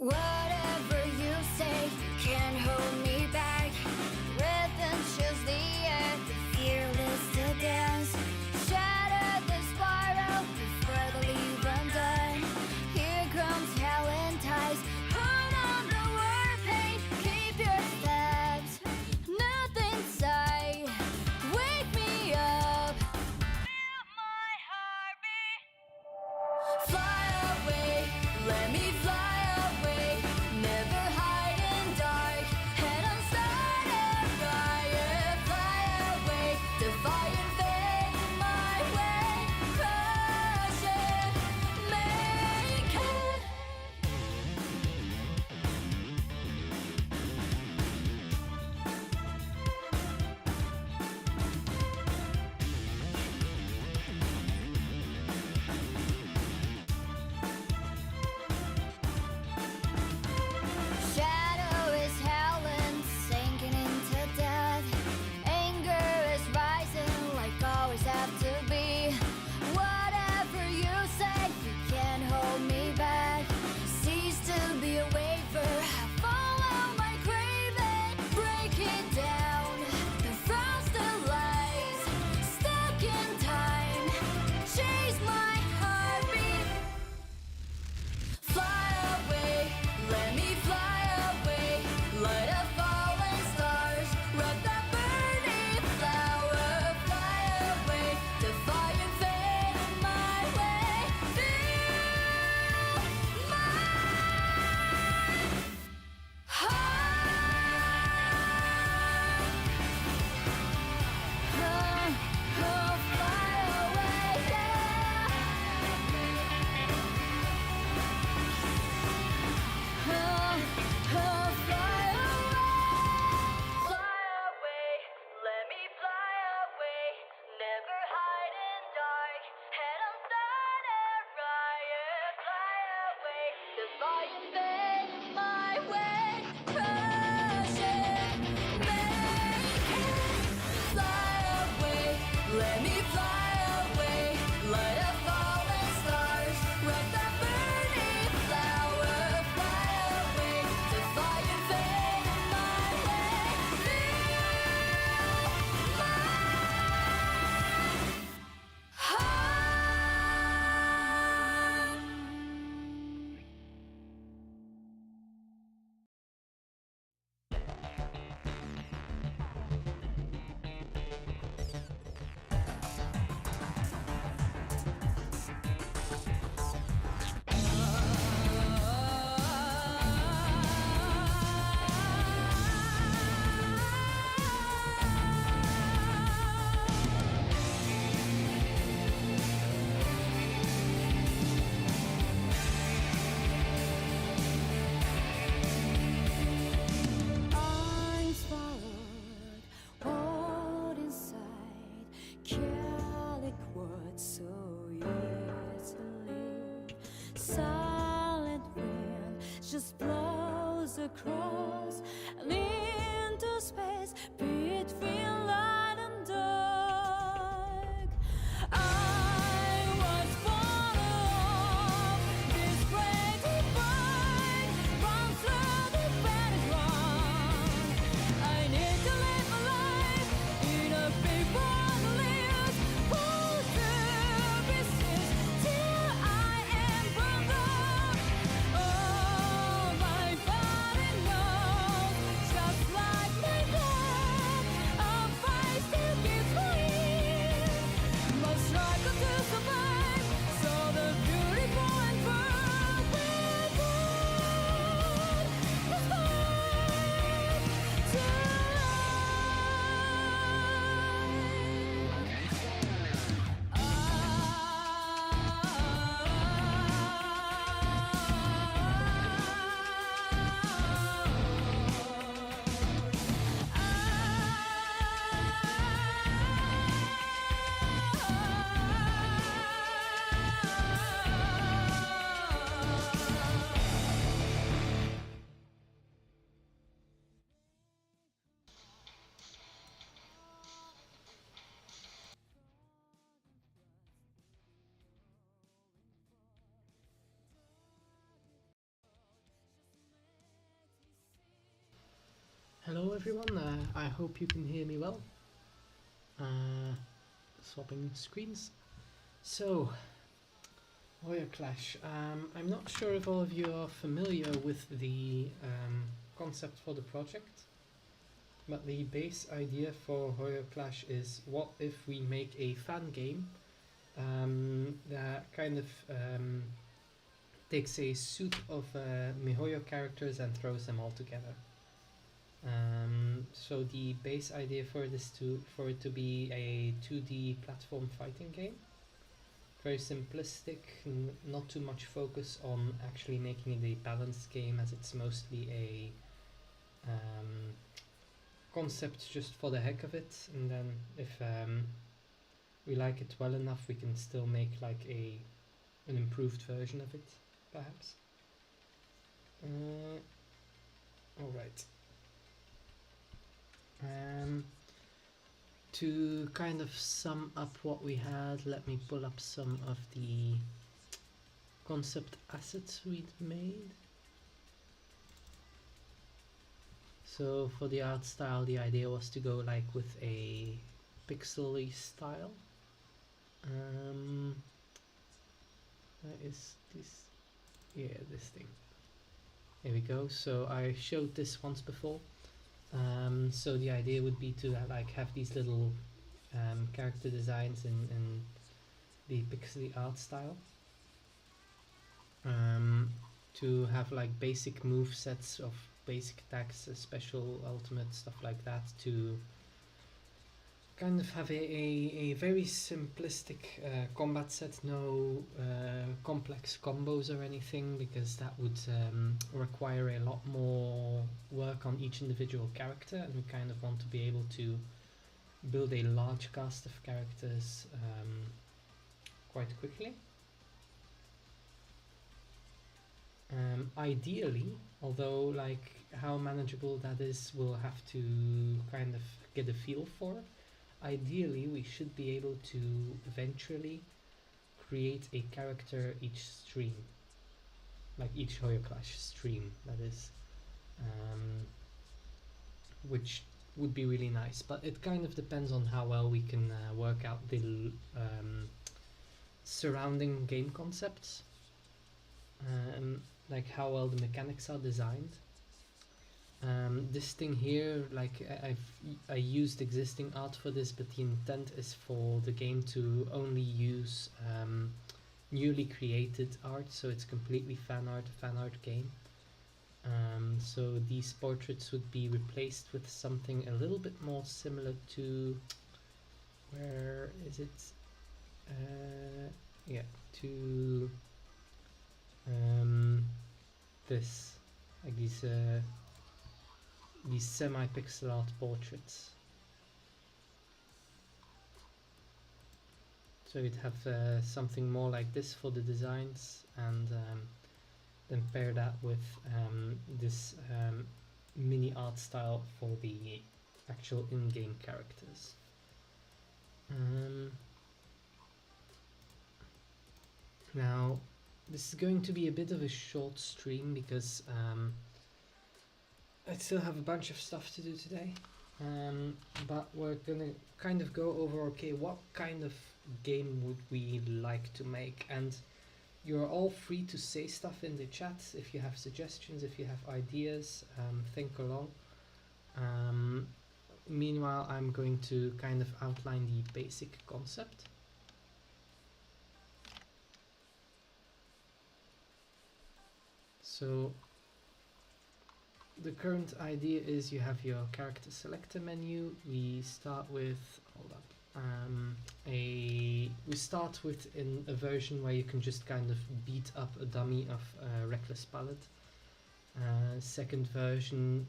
Whatever you say, you can't hold me back. Rhythm chills the air, the fearless to dance. Shatter the spiral before the leave undone. Here comes hell and tides. Hold on the word pain, keep your steps. Nothing inside, wake me up. Feel my heartbeat. Fly away, let me fly. Never hide in dark, head on started fire. Fly away, defiant fate, my way. Crush it, make it. Shadow is howling, sinking into death. Anger is rising like always have to be. Whatever you say, you can't hold me back. Cease to be a waver, follow my craving. Break it down, the frosted lies. Stuck in time, chase my heartbeat. Fly away, let me fly away. Light up falling stars, rock that burning flower. Fly away, defiant fate, my way. Feel my heart. Fly away, yeah. Fly away, let me fly away. Never hide in dark, head on started riot. Fly away, defiant fate, my way. Crush it, make it. Fly away, let me fly away. Light up falling stars, rock that burning flower. Fly away, defiant fate, my way. Feel my unswallowed, hold inside, calic words so easily. Silent wind just blows across and into space between light and dark. I was born of this great divide, run through the battleground. I need to live my life in a paper lives, pull through pieces till I am burned out. Oh, my body knows, just like my blood. Hello everyone, I hope you can hear me well. Swapping screens. So, HoYoClash. I'm not sure if all of you are familiar with the concept for the project, but the base idea for HoYoClash is what if we make a fan game that kind of takes a suite of MiHoYo characters and throws them all together. So the base idea for it to be a 2D platform fighting game, very simplistic, not too much focus on actually making it a balanced game, as it's mostly a concept just for the heck of it, and then if we like it well enough, we can still make like an improved version of it, perhaps. All right. To kind of sum up what we had, let me pull up some of the concept assets we'd made. So for the art style, the idea was to go like with a pixely style. Is this? Yeah, this thing. Here we go. So I showed this once before. So the idea would be to like have these little character designs in the pixely art style. To have like basic move sets of basic attacks, special, ultimate, stuff like that, to kind of have a very simplistic combat set, no complex combos or anything, because that would require a lot more work on each individual character, and we kind of want to be able to build a large cast of characters quite quickly. Ideally, although like how manageable that is, we'll have to kind of get a feel for. Ideally, we should be able to eventually create a character each stream, like each HoYoClash stream, that is, which would be really nice. But it kind of depends on how well we can work out the surrounding game concepts, like how well the mechanics are designed. This thing here, like I used existing art for this, but the intent is for the game to only use newly created art, so it's completely fan art game. So these portraits would be replaced with something a little bit more similar to, where is it? Yeah, to this, like these semi-pixel art portraits. So you'd have something more like this for the designs, and then pair that with this mini art style for the actual in-game characters. Now, this is going to be a bit of a short stream because I still have a bunch of stuff to do today, but we're gonna kind of go over, okay, what kind of game would we like to make, and you're all free to say stuff in the chat if you have suggestions, if you have ideas, think along. Meanwhile, I'm going to kind of outline the basic concept. So the current idea is you have your character selector menu. We start with, hold up, we start with in a version where you can just kind of beat up a dummy of Reckless Palette. Second version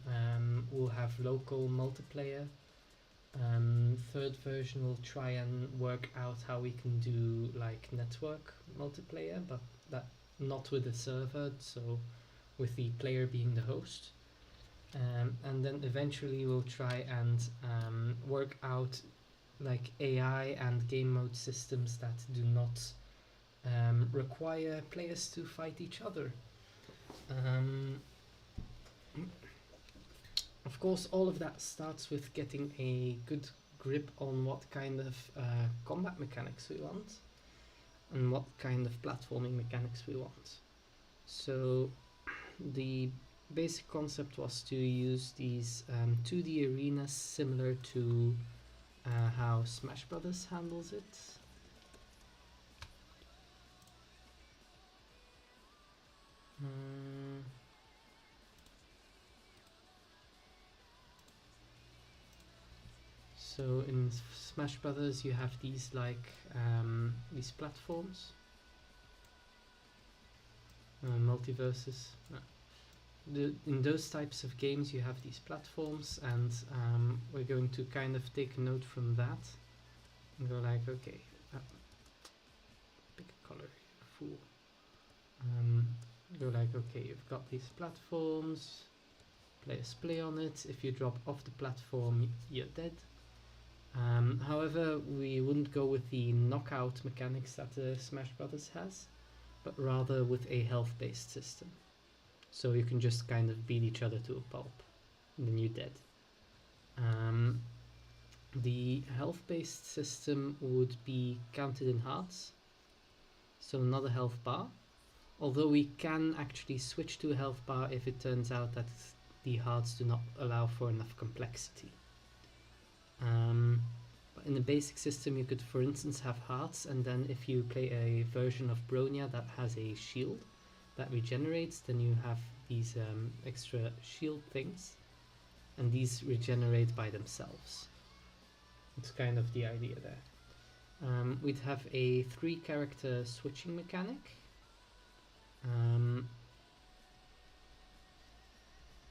will have local multiplayer. Third version will try and work out how we can do like network multiplayer, but that not with the server, so with the player being the host. And then eventually we'll try and work out like AI and game mode systems that do not require players to fight each other. Of course, all of that starts with getting a good grip on what kind of combat mechanics we want and what kind of platforming mechanics we want. So the basic concept was to use these 2D arenas similar to how Smash Brothers handles it. So in Smash Brothers you have these these platforms, multiverses. In those types of games you have these platforms, and we're going to kind of take a note from that and go like, okay, pick a color, fool. Go like, okay, you've got these platforms, players play on it. If you drop off the platform, you're dead. However, we wouldn't go with the knockout mechanics that Smash Brothers has, but rather with a health-based system. So you can just kind of beat each other to a pulp, and then you're dead. The health-based system would be counted in hearts, so not a health bar, although we can actually switch to a health bar if it turns out that the hearts do not allow for enough complexity. But in the basic system you could, for instance, have hearts, and then if you play a version of Bronya that has a shield that regenerates, then you have these extra shield things, and these regenerate by themselves. It's kind of the idea there. We'd have a 3-character switching mechanic,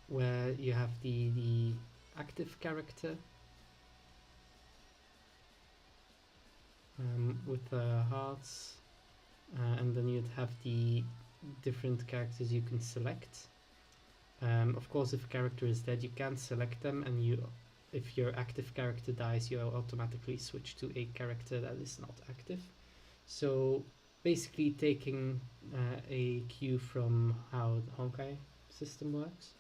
where you have the active character with hearts, and then you'd have the different characters you can select. Of course, if a character is dead, you can't select them, and if your active character dies, you automatically switch to a character that is not active. So basically taking a cue from how the Honkai system works.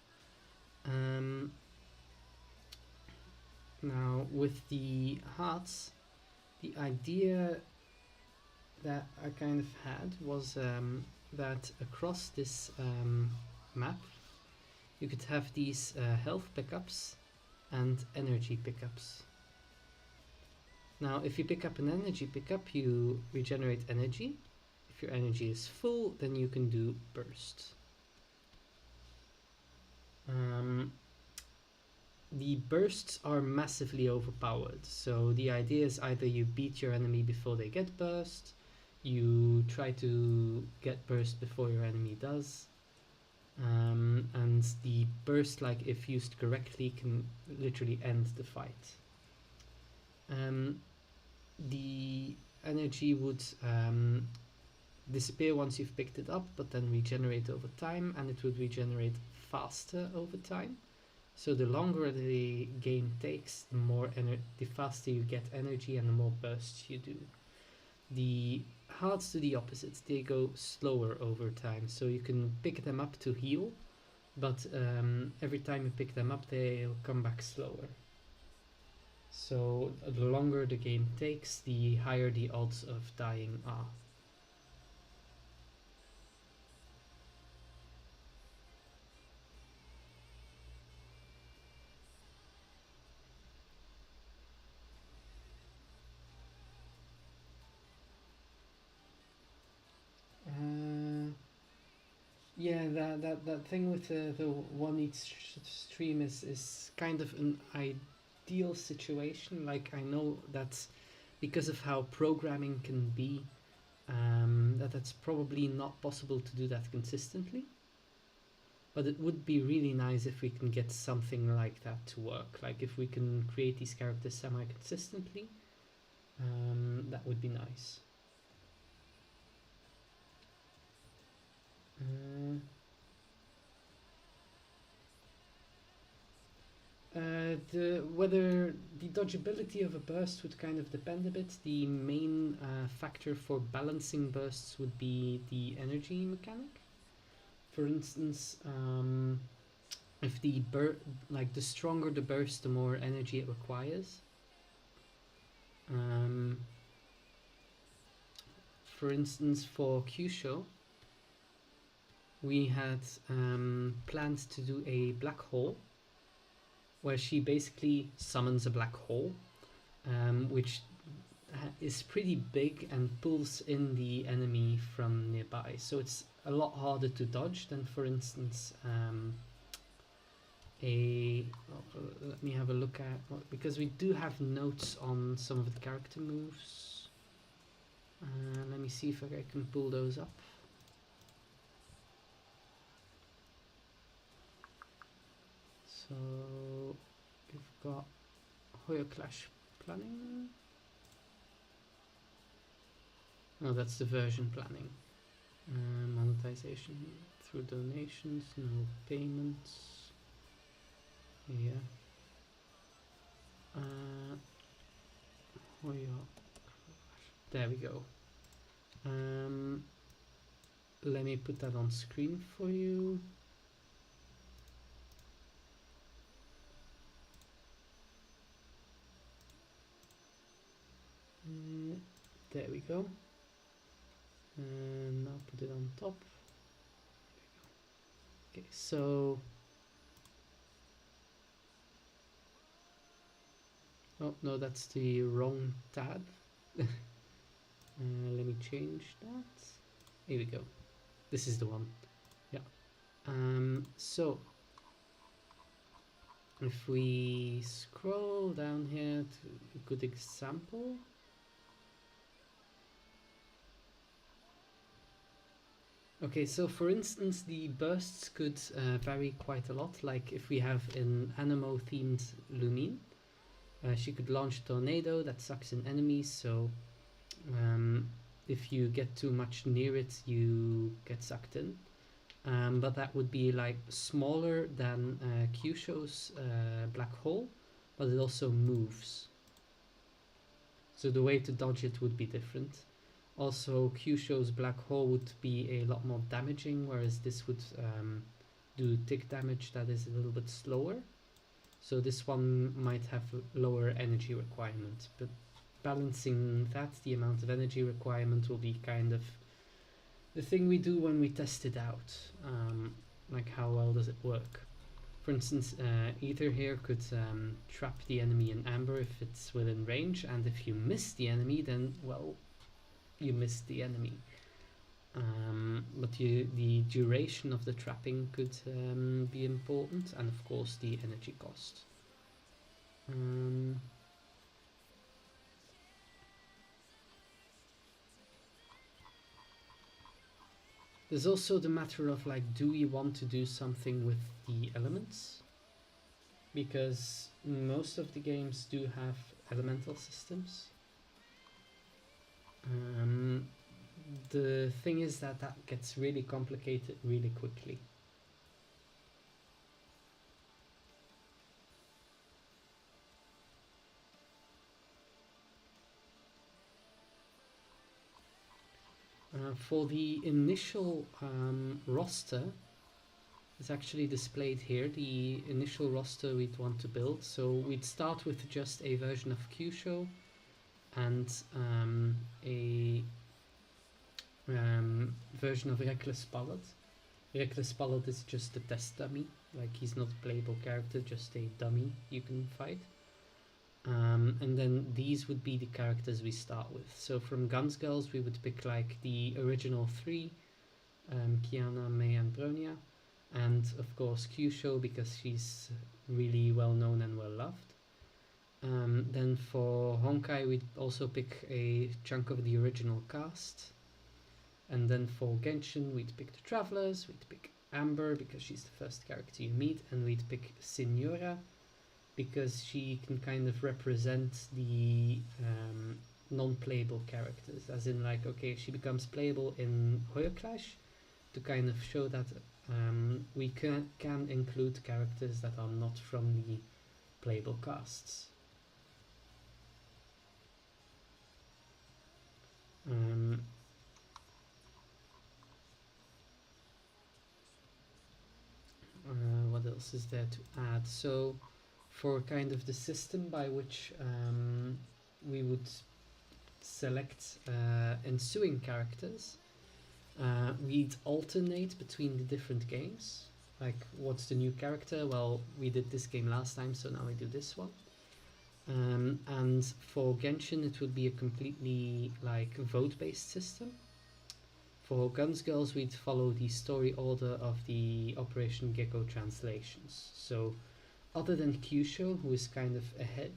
Now with the hearts, the idea that I kind of had was that across this map you could have these health pickups and energy pickups. Now if you pick up an energy pickup, you regenerate energy. If your energy is full, then you can do burst. The bursts are massively overpowered, so the idea is either you beat your enemy before they get burst, you try to get burst before your enemy does, and the burst, like if used correctly, can literally end the fight. The energy would disappear once you've picked it up, but then regenerate over time, and it would regenerate faster over time. So the longer the game takes, the faster you get energy and the more bursts you do. The hearts do the opposite, they go slower over time, so you can pick them up to heal, but every time you pick them up they'll come back slower. So the longer the game takes, the higher the odds of dying are. Yeah, that thing with the one each stream is kind of an ideal situation. Like, I know that because of how programming can be, that's probably not possible to do that consistently. But it would be really nice if we can get something like that to work. Like if we can create these characters semi-consistently, that would be nice. Whether the dodgeability of a burst would kind of depend a bit. The main factor for balancing bursts would be the energy mechanic. For instance, if the like the stronger the burst, the more energy it requires. For instance, for Kyusho, we had planned to do a black hole where she basically summons a black hole, which is pretty big and pulls in the enemy from nearby. So it's a lot harder to dodge than, for instance, let me have a look at, because we do have notes on some of the character moves. Let me see if I can pull those up. So we've got HoYoClash planning. No, that's the version planning. Monetization through donations, no payments. Yeah. There we go. Let me put that on screen for you. There we go. And now put it on top. Okay, so oh no, that's the wrong tab. Let me change that. Here we go. This is the one. Yeah. So if we scroll down here to a good example. Okay, so for instance, the bursts could vary quite a lot. Like if we have an Anemo-themed Lumine, she could launch a tornado that sucks in enemies, so if you get too much near it, you get sucked in. But that would be like smaller than Kyusho's black hole, but it also moves. So the way to dodge it would be different. Also, Kyusho's black hole would be a lot more damaging, whereas this would do tick damage that is a little bit slower. So this one might have lower energy requirement, but balancing that, the amount of energy requirement will be kind of the thing we do when we test it out. Like how well does it work? For instance, Ether here could trap the enemy in amber if it's within range, and if you miss the enemy, then, well, you missed the enemy. But the duration of the trapping could be important, and of course the energy cost. There's also the matter of like, do we want to do something with the elements? Because most of the games do have elemental systems. The thing is that gets really complicated really quickly. For the initial roster, it's actually displayed here, the initial roster we'd want to build. So we'd start with just a version of Kyusho and a version of Reckless Ballad. Reckless Ballad is just a test dummy, like he's not a playable character, just a dummy you can fight. And then these would be the characters we start with. So from Guns Girls we would pick like the original three, Kiana, Mei and Bronya, and of course Kyusho because she's really well known and well loved. Then for Honkai we'd also pick a chunk of the original cast. And then for Genshin we'd pick the Travelers, we'd pick Amber because she's the first character you meet, and we'd pick Signora because she can kind of represent the non-playable characters, as in like, okay, she becomes playable in HoYoClash to kind of show that we can include characters that are not from the playable casts. What else else is there to add? So for kind of the system by which we would select ensuing characters, we'd alternate between the different games. Like, what's the new character? Well, we did this game last time, so now we do this one. And for Genshin, it would be a completely like vote-based system. For Guns Girls, we'd follow the story order of the Operation Gecko translations. So, other than Kyusho, who is kind of ahead,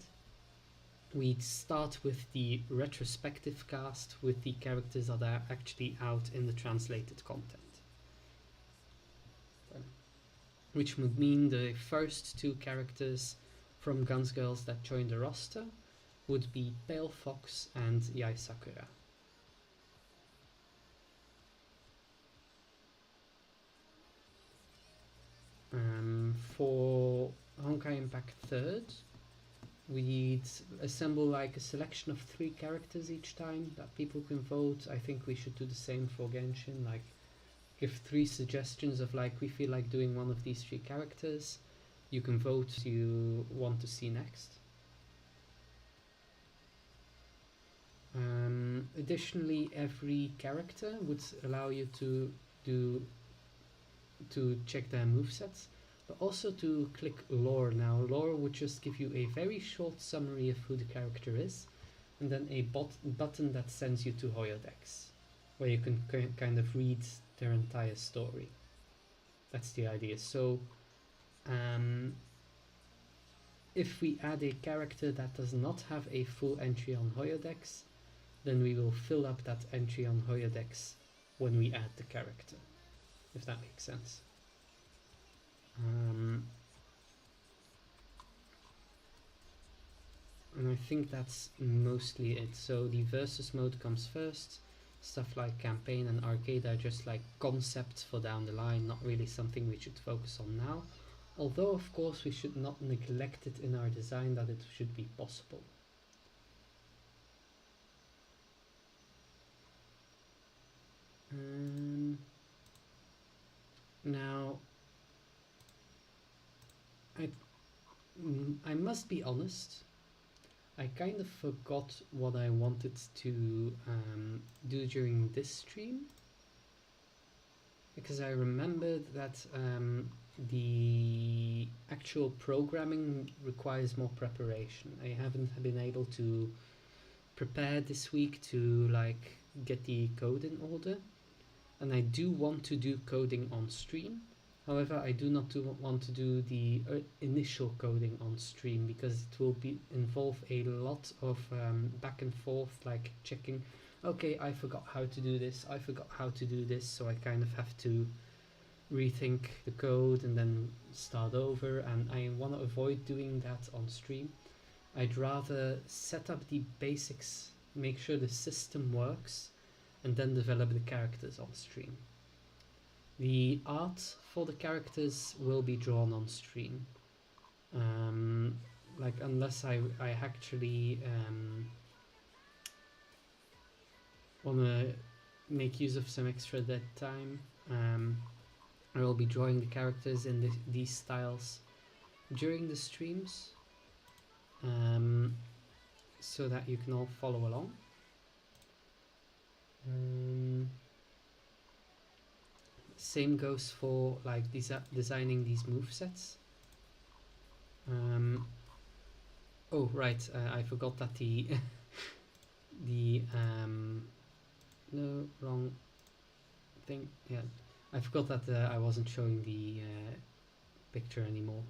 we'd start with the retrospective cast with the characters that are actually out in the translated content. Which would mean the first two characters from Guns Girls that join the roster would be Pale Fox and Yai Sakura. For Honkai Impact 3rd, we'd assemble like a selection of 3 characters each time that people can vote. I think we should do the same for Genshin, like give 3 suggestions of like we feel like doing one of these 3 characters. You can vote who you want to see next. Additionally, every character would allow you to check their movesets, but also to click lore. Now, lore would just give you a very short summary of who the character is, and then a button that sends you to HoYoDex, where you can kind of read their entire story. That's the idea. So, if we add a character that does not have a full entry on HoYoDex, then we will fill up that entry on HoYoDex when we add the character, if that makes sense. And I think that's mostly it. So the versus mode comes first. Stuff like campaign and arcade are just like concepts for down the line, not really something we should focus on now. Although of course we should not neglect it in our design, that it should be possible. Now, I must be honest, I kind of forgot what I wanted to do during this stream, because I remembered that the actual programming requires more preparation. I haven't been able to prepare this week to like get the code in order, and I do want to do coding on stream. However, I do not want to do the initial coding on stream, because it will involve a lot of back and forth, like checking, okay, I forgot how to do this, so I kind of have to rethink the code and then start over, and I want to avoid doing that on stream. I'd rather set up the basics, make sure the system works, and then develop the characters on stream. The art for the characters will be drawn on stream. Like, unless I actually want to make use of some extra dead time, I will be drawing the characters in these styles during the streams, so that you can all follow along. Same goes for like designing these movesets. Oh right, I forgot that the no, wrong thing. Yeah, I forgot that I wasn't showing the picture anymore.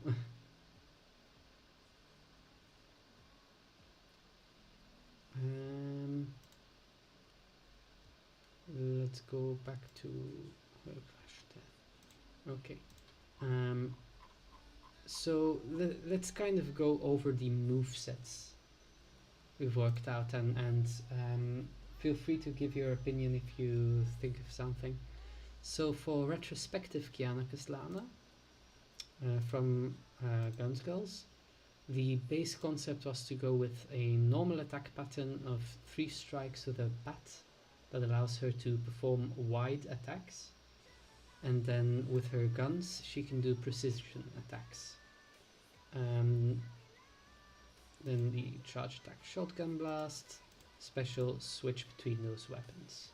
Let's go back to HoYoClash there. Okay. So let's kind of go over the movesets we've worked out, and feel free to give your opinion if you think of something. So for retrospective Kiana Kaslana from Guns Girls, the base concept was to go with a normal attack pattern of 3 strikes with a bat that allows her to perform wide attacks. and then with her guns she can do precision attacks. Then the charge attack shotgun blast, special switch between those weapons.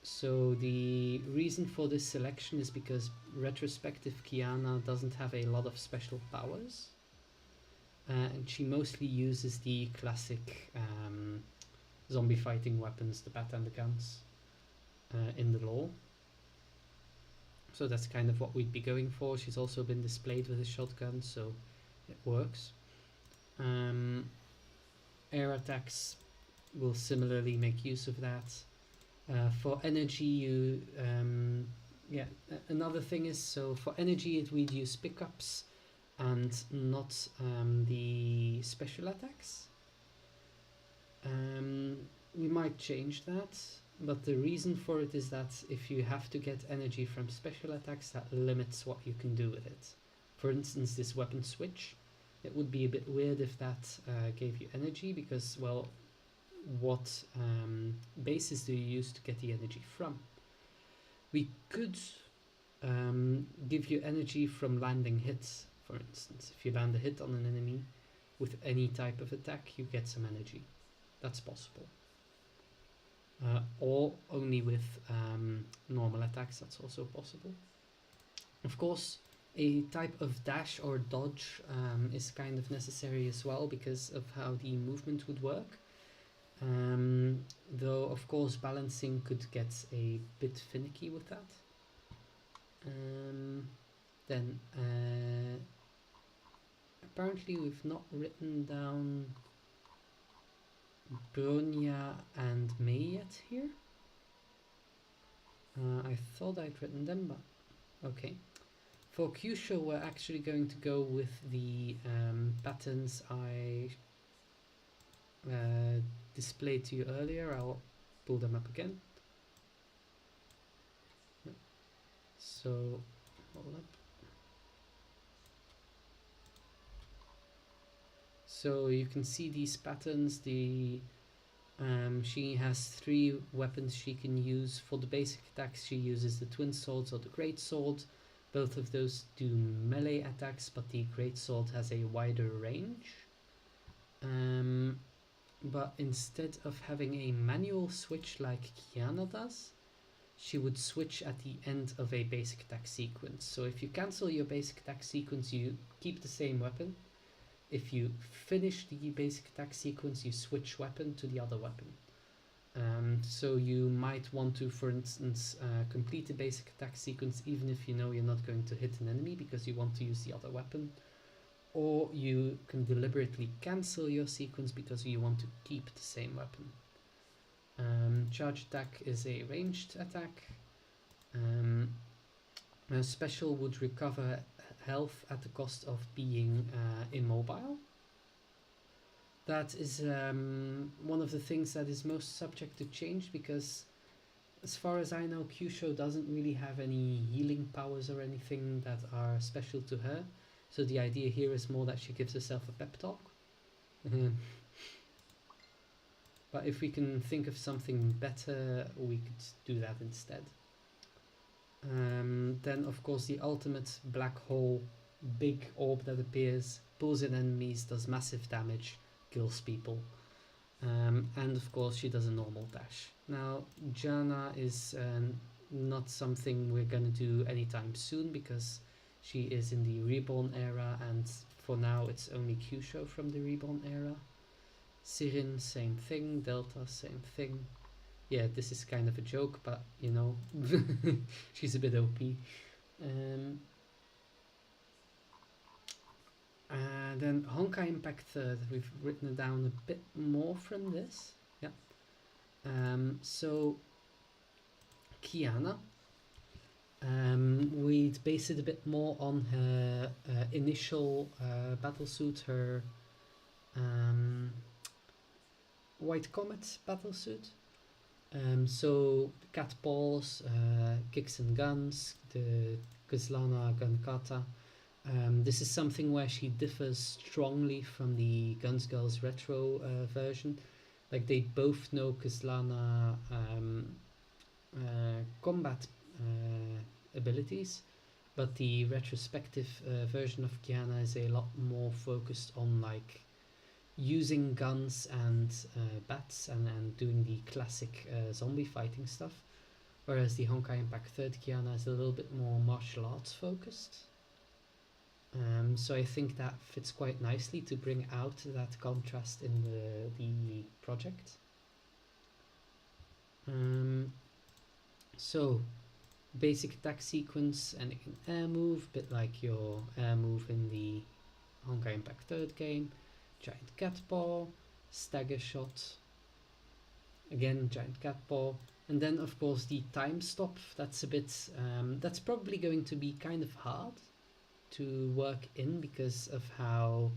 So the reason for this selection is because retrospective Kiana doesn't have a lot of special powers, and she mostly uses the classic zombie fighting weapons, the bat and the guns, in the lore. So that's kind of what we'd be going for. She's also been displayed with a shotgun, so it works. Air attacks will similarly make use of that. For energy, you another thing is, so for energy we'd use pickups and not the special attacks. We might change that, but the reason for it is that if you have to get energy from special attacks, that limits what you can do with it. For instance, this weapon switch, it would be a bit weird if that gave you energy, because, well, what bases do you use to get the energy from? We could give you energy from landing hits, for instance. If you land a hit on an enemy with any type of attack, you get some energy. That's possible. Or only with normal attacks, that's also possible. Of course, a type of dash or dodge is kind of necessary as well, because of how the movement would work. Though, of course, balancing could get a bit finicky with that. Then, apparently we've not written down Bronya and May yet here. I thought I'd written them, but okay. For Kyusho, we're actually going to go with the patterns I displayed to you earlier. I'll pull them up again. So, hold up. So you can see these patterns. She has 3 weapons she can use. For the basic attacks, she uses the twin swords or the great sword. Both of those do melee attacks, but the great sword has a wider range. But instead of having a manual switch like Kiana does, she would switch at the end of a basic attack sequence. So if you cancel your basic attack sequence, you keep the same weapon. If you finish the basic attack sequence, you switch weapon to the other weapon. So you might want to, for instance, complete the basic attack sequence even if you know you're not going to hit an enemy because you want to use the other weapon. Or you can deliberately cancel your sequence because you want to keep the same weapon. Charge attack is a ranged attack. A special would recover health at the cost of being immobile. That is one of the things that is most subject to change, because as far as I know, Kyusho doesn't really have any healing powers or anything that are special to her. So the idea here is more that she gives herself a pep talk. But if we can think of something better, we could do that instead. Then of course the ultimate black hole, big orb that appears, pulls in enemies, does massive damage, kills people. And of course she does a normal dash. Now Jana is not something we're gonna do anytime soon because she is in the Reborn era, and for now it's only Kyusho from the Reborn era. Sirin, same thing. Delta, same thing. Yeah, this is kind of a joke, but you know, she's a bit OP. Then Honkai Impact Third, we've written down a bit more from this. Yeah. So Kiana, we'd base it a bit more on her initial battlesuit, her White Comet battlesuit. So cat paws, kicks and guns, the Kizlana gun kata. This is something where she differs strongly from the Guns Girls retro version. Like, they both know Kizlana combat abilities, but the retrospective version of Kiana is a lot more focused on like using guns and bats and doing the classic zombie fighting stuff, whereas the Honkai Impact 3rd Kiana is a little bit more martial arts focused. So I think that fits quite nicely to bring out that contrast in the project. So basic attack sequence, and it can air move, bit like your air move in the Honkai Impact 3rd game. Giant cat paw, stagger shot, again giant cat paw, and then of course the time stop. That's a bit that's probably going to be kind of hard to work in because of how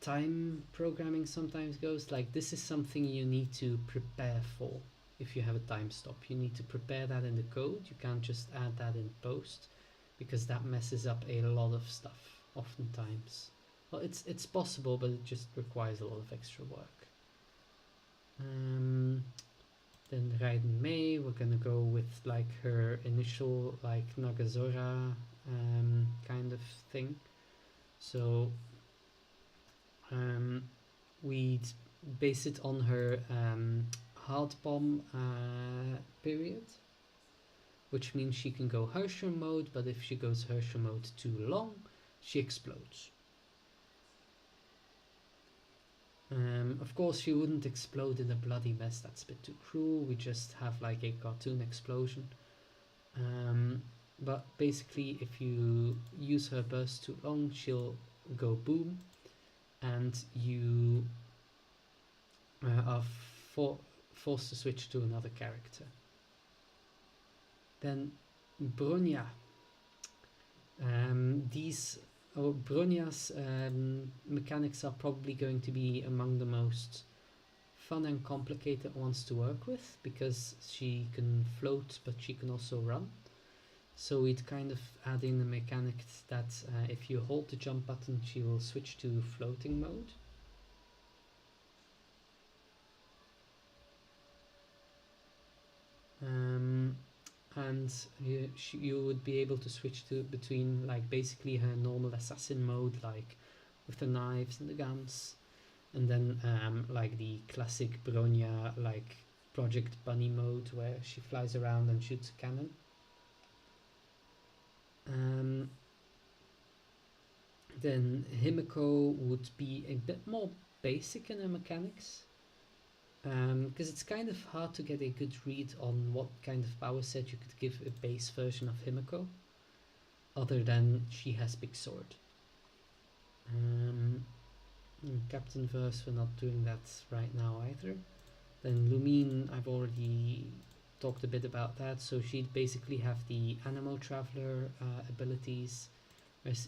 time programming sometimes goes. Like, this is something you need to prepare for. If you have a time stop, you need to prepare that in the code. You can't just add that in post, because that messes up a lot of stuff oftentimes. Well, it's possible, but it just requires a lot of extra work. Then Raiden Mei, we're gonna go with like her initial like Nagazora kind of thing. So we'd base it on her hard bomb period, which means she can go Herrscher mode, but if she goes Herrscher mode too long, she explodes. Of course, she wouldn't explode in a bloody mess, that's a bit too cruel. We just have like a cartoon explosion. But basically, if you use her burst too long, she'll go boom, and you are forced to switch to another character. Then Bronya. Bronya's mechanics are probably going to be among the most fun and complicated ones to work with, because she can float, but she can also run. So we'd kind of add in the mechanic that if you hold the jump button, she will switch to floating mode. And you would be able to switch to between like basically her normal assassin mode, like with the knives and the guns, and then like the classic Bronya like Project Bunny mode, where she flies around and shoots a cannon. Then Himiko would be a bit more basic in her mechanics, because it's kind of hard to get a good read on what kind of power set you could give a base version of Himiko, other than she has big sword. In Captain Verse, we're not doing that right now either. Then Lumine, I've already talked a bit about that, so she'd basically have the Animal Traveler abilities, whereas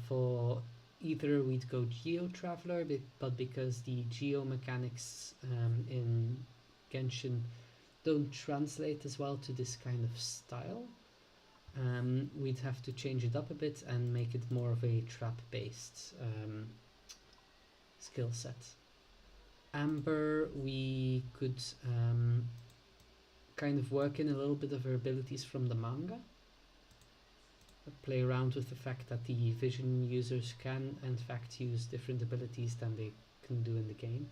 for either we'd go Geo Traveler, but because the Geo mechanics in Genshin don't translate as well to this kind of style, we'd have to change it up a bit and make it more of a trap based skill set. Amber, we could kind of work in a little bit of her abilities from the manga, play around with the fact that the vision users can in fact use different abilities than they can do in the game.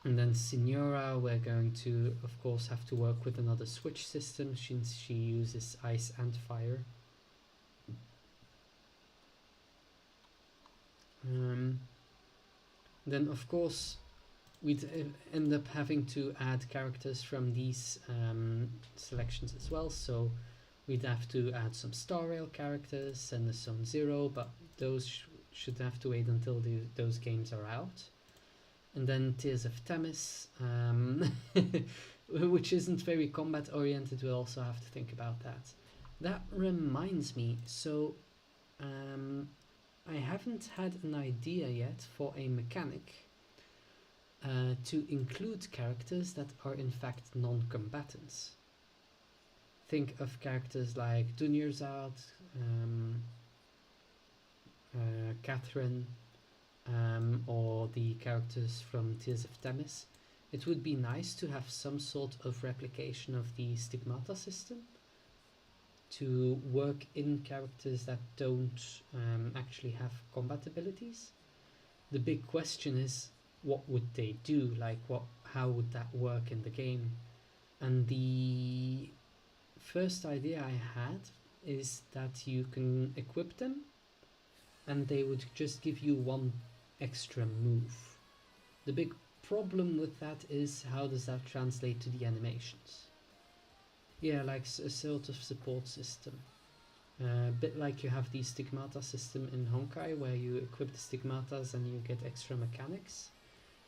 And then Signora, we're going to of course have to work with another switch system, since she uses ice and fire. Then of course we'd end up having to add characters from these selections as well, so we'd have to add some Star Rail characters and the Zone Zero, but those should have to wait until those games are out. And then Tears of Themis, which isn't very combat oriented, we'll also have to think about that. That reminds me, so I haven't had an idea yet for a mechanic to include characters that are in fact non-combatants. Think of characters like Dunyarzad, Catherine, or the characters from Tears of Themis. It would be nice to have some sort of replication of the stigmata system to work in characters that don't actually have combat abilities. The big question is, what would they do? Like, how would that work in the game? And the first idea I had is that you can equip them and they would just give you one extra move. The big problem with that is, how does that translate to the animations? Yeah, like a sort of support system. A bit like you have the stigmata system in Honkai, where you equip the stigmatas and you get extra mechanics.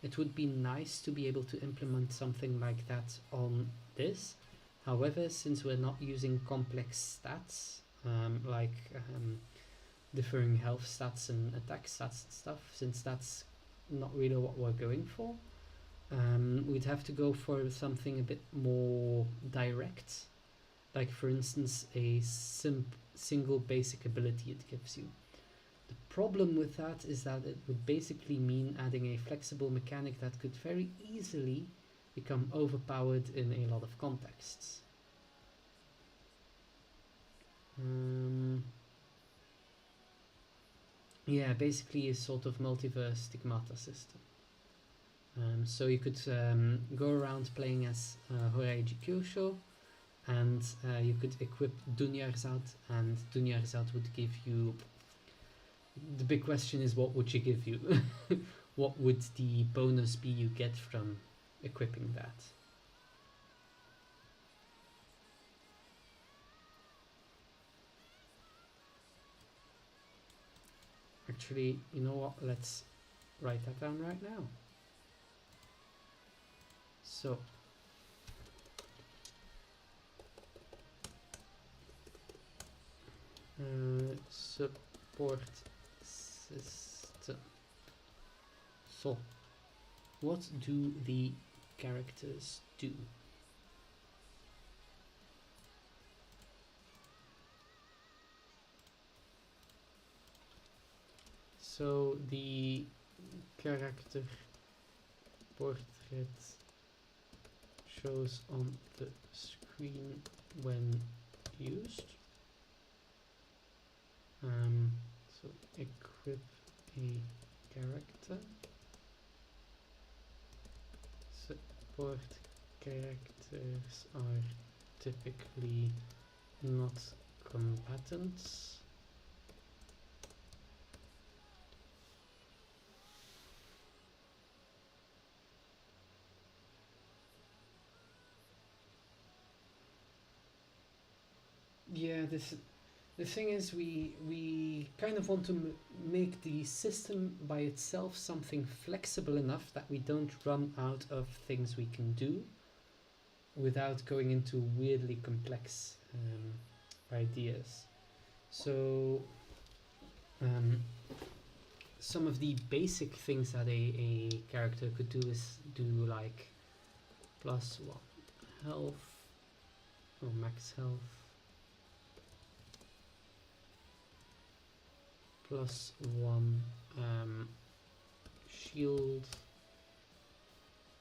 It would be nice to be able to implement something like that on this. However, since we're not using complex stats, differing health stats and attack stats and stuff, since that's not really what we're going for, we'd have to go for something a bit more direct. Like, for instance, a single basic ability it gives you. The problem with that is that it would basically mean adding a flexible mechanic that could very easily become overpowered in a lot of contexts. Yeah, basically a sort of multiverse stigmata system. So you could go around playing as HoYoClash, and you could equip Dunyarzad, and Dunyarzad would give you... The big question is, what would she give you? What would the bonus be you get from equipping that? Actually, you know what? Let's write that down right now. So, support system. So, what do the characters do? So the character portrait shows on the screen when used. So equip a character. Support characters are typically not combatants. Yeah, the thing is, we kind of want to make the system by itself something flexible enough that we don't run out of things we can do without going into weirdly complex ideas. So some of the basic things that a character could do is do like +1 health or max health, +1 shield,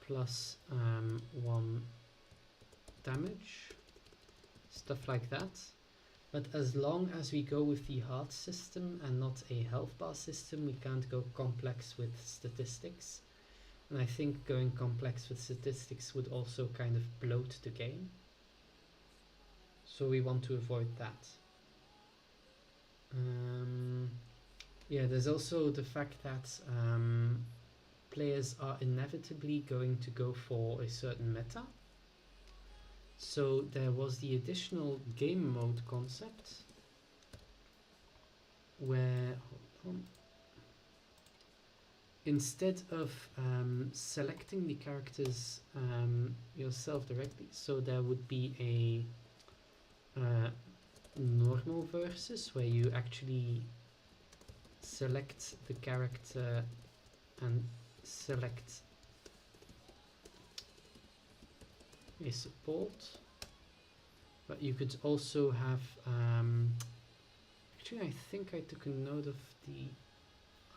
+1 damage, stuff like that. But as long as we go with the heart system and not a health bar system, we can't go complex with statistics. And I think going complex with statistics would also kind of bloat the game. So we want to avoid that. Yeah, there's also the fact that players are inevitably going to go for a certain meta. So there was the additional game mode concept where, instead of selecting the characters yourself directly, so there would be a normal versus where you actually select the character and select a support, but you could also have actually I think I took a note of the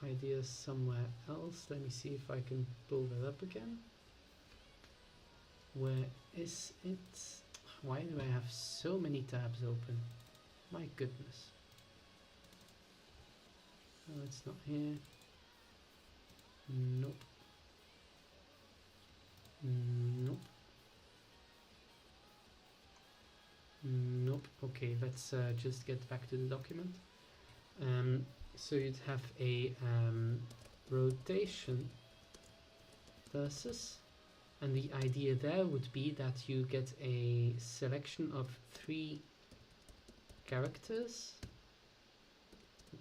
idea somewhere else. Let me see if I can pull that up again. Where is it? Why do I have so many tabs open? My goodness. Oh, it's not here. Nope. Nope. Nope. Okay, let's just get back to the document. So you'd have a rotation versus, and the idea there would be that you get a selection of 3 characters.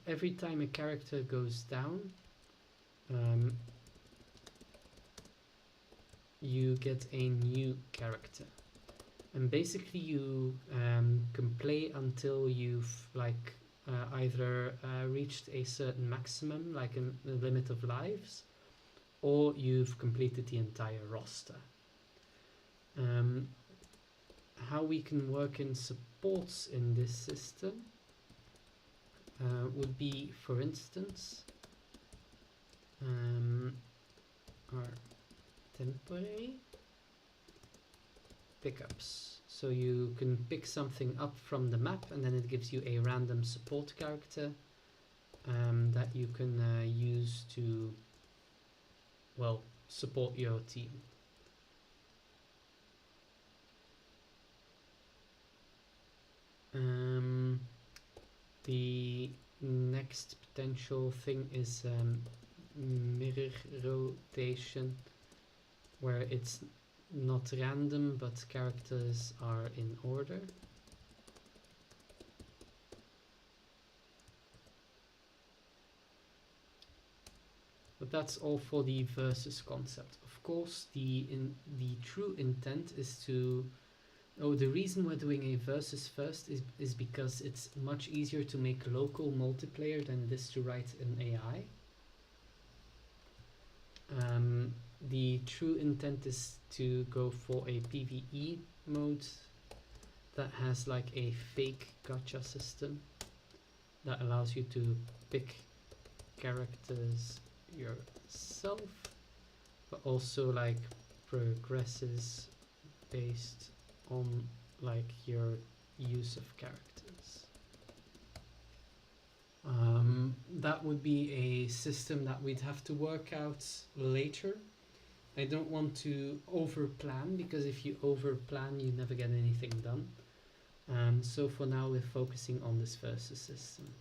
Every time a character goes down, you get a new character. And basically you can play until you've either reached a certain maximum, like a limit of lives, or you've completed the entire roster. How we can work in supports in this system would be, for instance, our temporary pickups. So you can pick something up from the map and then it gives you a random support character that you can use to, well, support your team. The next potential thing is mirror rotation, where it's not random but characters are in order. But that's all for the versus concept. Of course, the true intent is to... Oh, the reason we're doing a versus first is because it's much easier to make local multiplayer than it is to write an AI. The true intent is to go for a PvE mode that has like a fake gacha system that allows you to pick characters yourself, but also like progresses based on like your use of characters. That would be a system that we'd have to work out later. I don't want to over plan, because if you over plan you never get anything done. So for now we're focusing on this versus system.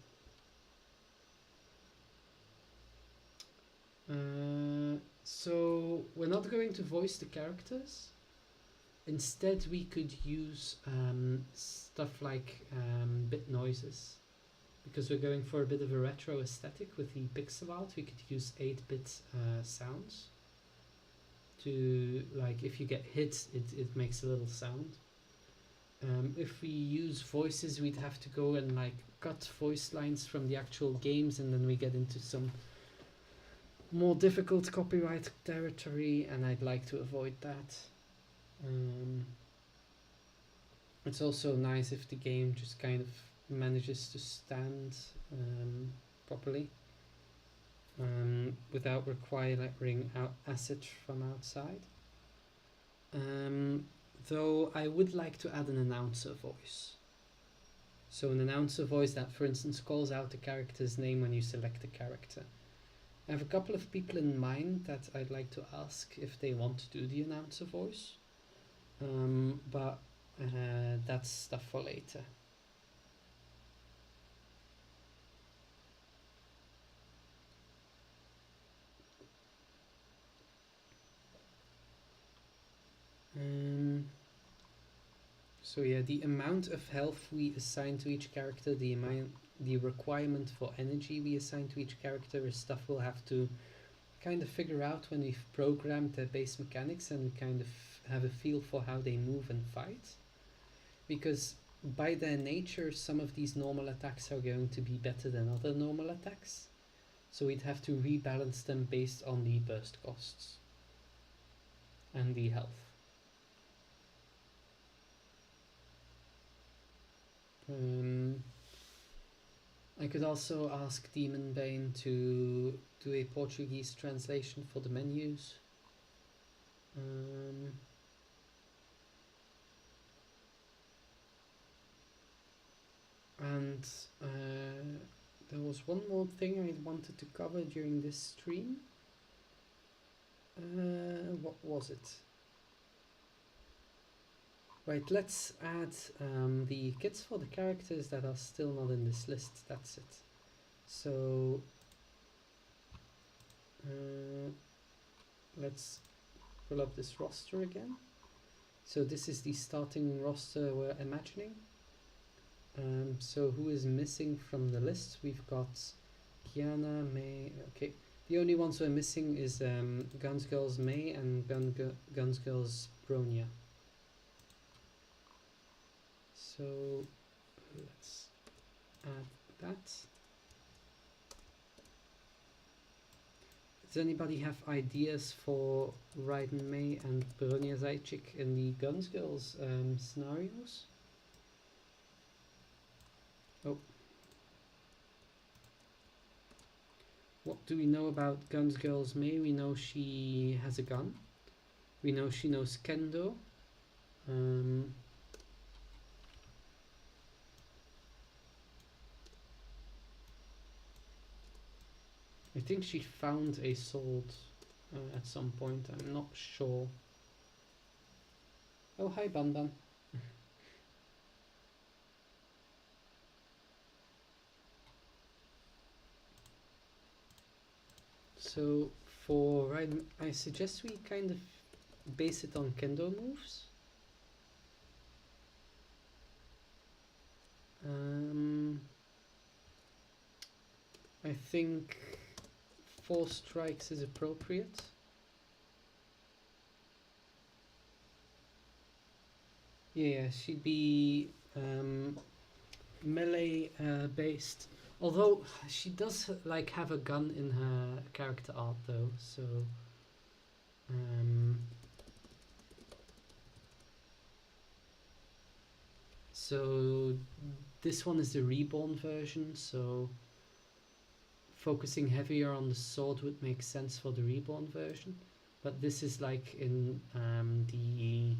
So we're not going to voice the characters. Instead we could use stuff like bit noises. Because we're going for a bit of a retro aesthetic with the pixel art, we could use 8-bit sounds. To, like, if you get hit, it makes a little sound. If we use voices, we'd have to go and like cut voice lines from the actual games, and then we get into some more difficult copyright territory, and I'd like to avoid that. It's also nice if the game just kind of manages to stand properly without requiring assets from outside. Though I would like to add an announcer voice. So an announcer voice that, for instance, calls out the character's name when you select a character. I have a couple of people in mind that I'd like to ask if they want to do the announcer voice. But that's stuff for later. So yeah, the amount of health we assign to each character, the requirement for energy we assign to each character is stuff we'll have to kind of figure out when we've programmed their base mechanics and we kind of have a feel for how they move and fight. Because by their nature, some of these normal attacks are going to be better than other normal attacks. So we'd have to rebalance them based on the burst costs and the health. I could also ask Demon Bane to do a Portuguese translation for the menus. And there was one more thing I wanted to cover during this stream. What was it? Right, let's add the kits for the characters that are still not in this list. That's it. So let's pull up this roster again. So this is the starting roster we're imagining. So who is missing from the list? We've got Kiana, May. Okay, the only ones we're missing is Guns Girls May and Guns Girls Bronya. So let's add that. Does anybody have ideas for Raiden May and Bronya Zajcik in the Guns Girls scenarios? Oh. What do we know about Guns Girls May? We know she has a gun. We know she knows Kendo. I think she found a sword at some point. I'm not sure. Oh, hi, Banban. So for Raiden, I suggest we kind of base it on Kendo moves. I think 4 strikes is appropriate. Yeah, she'd be melee based. Although she does like have a gun in her character art though, so so this one is the reborn version, so focusing heavier on the sword would make sense for the reborn version, but this is like in the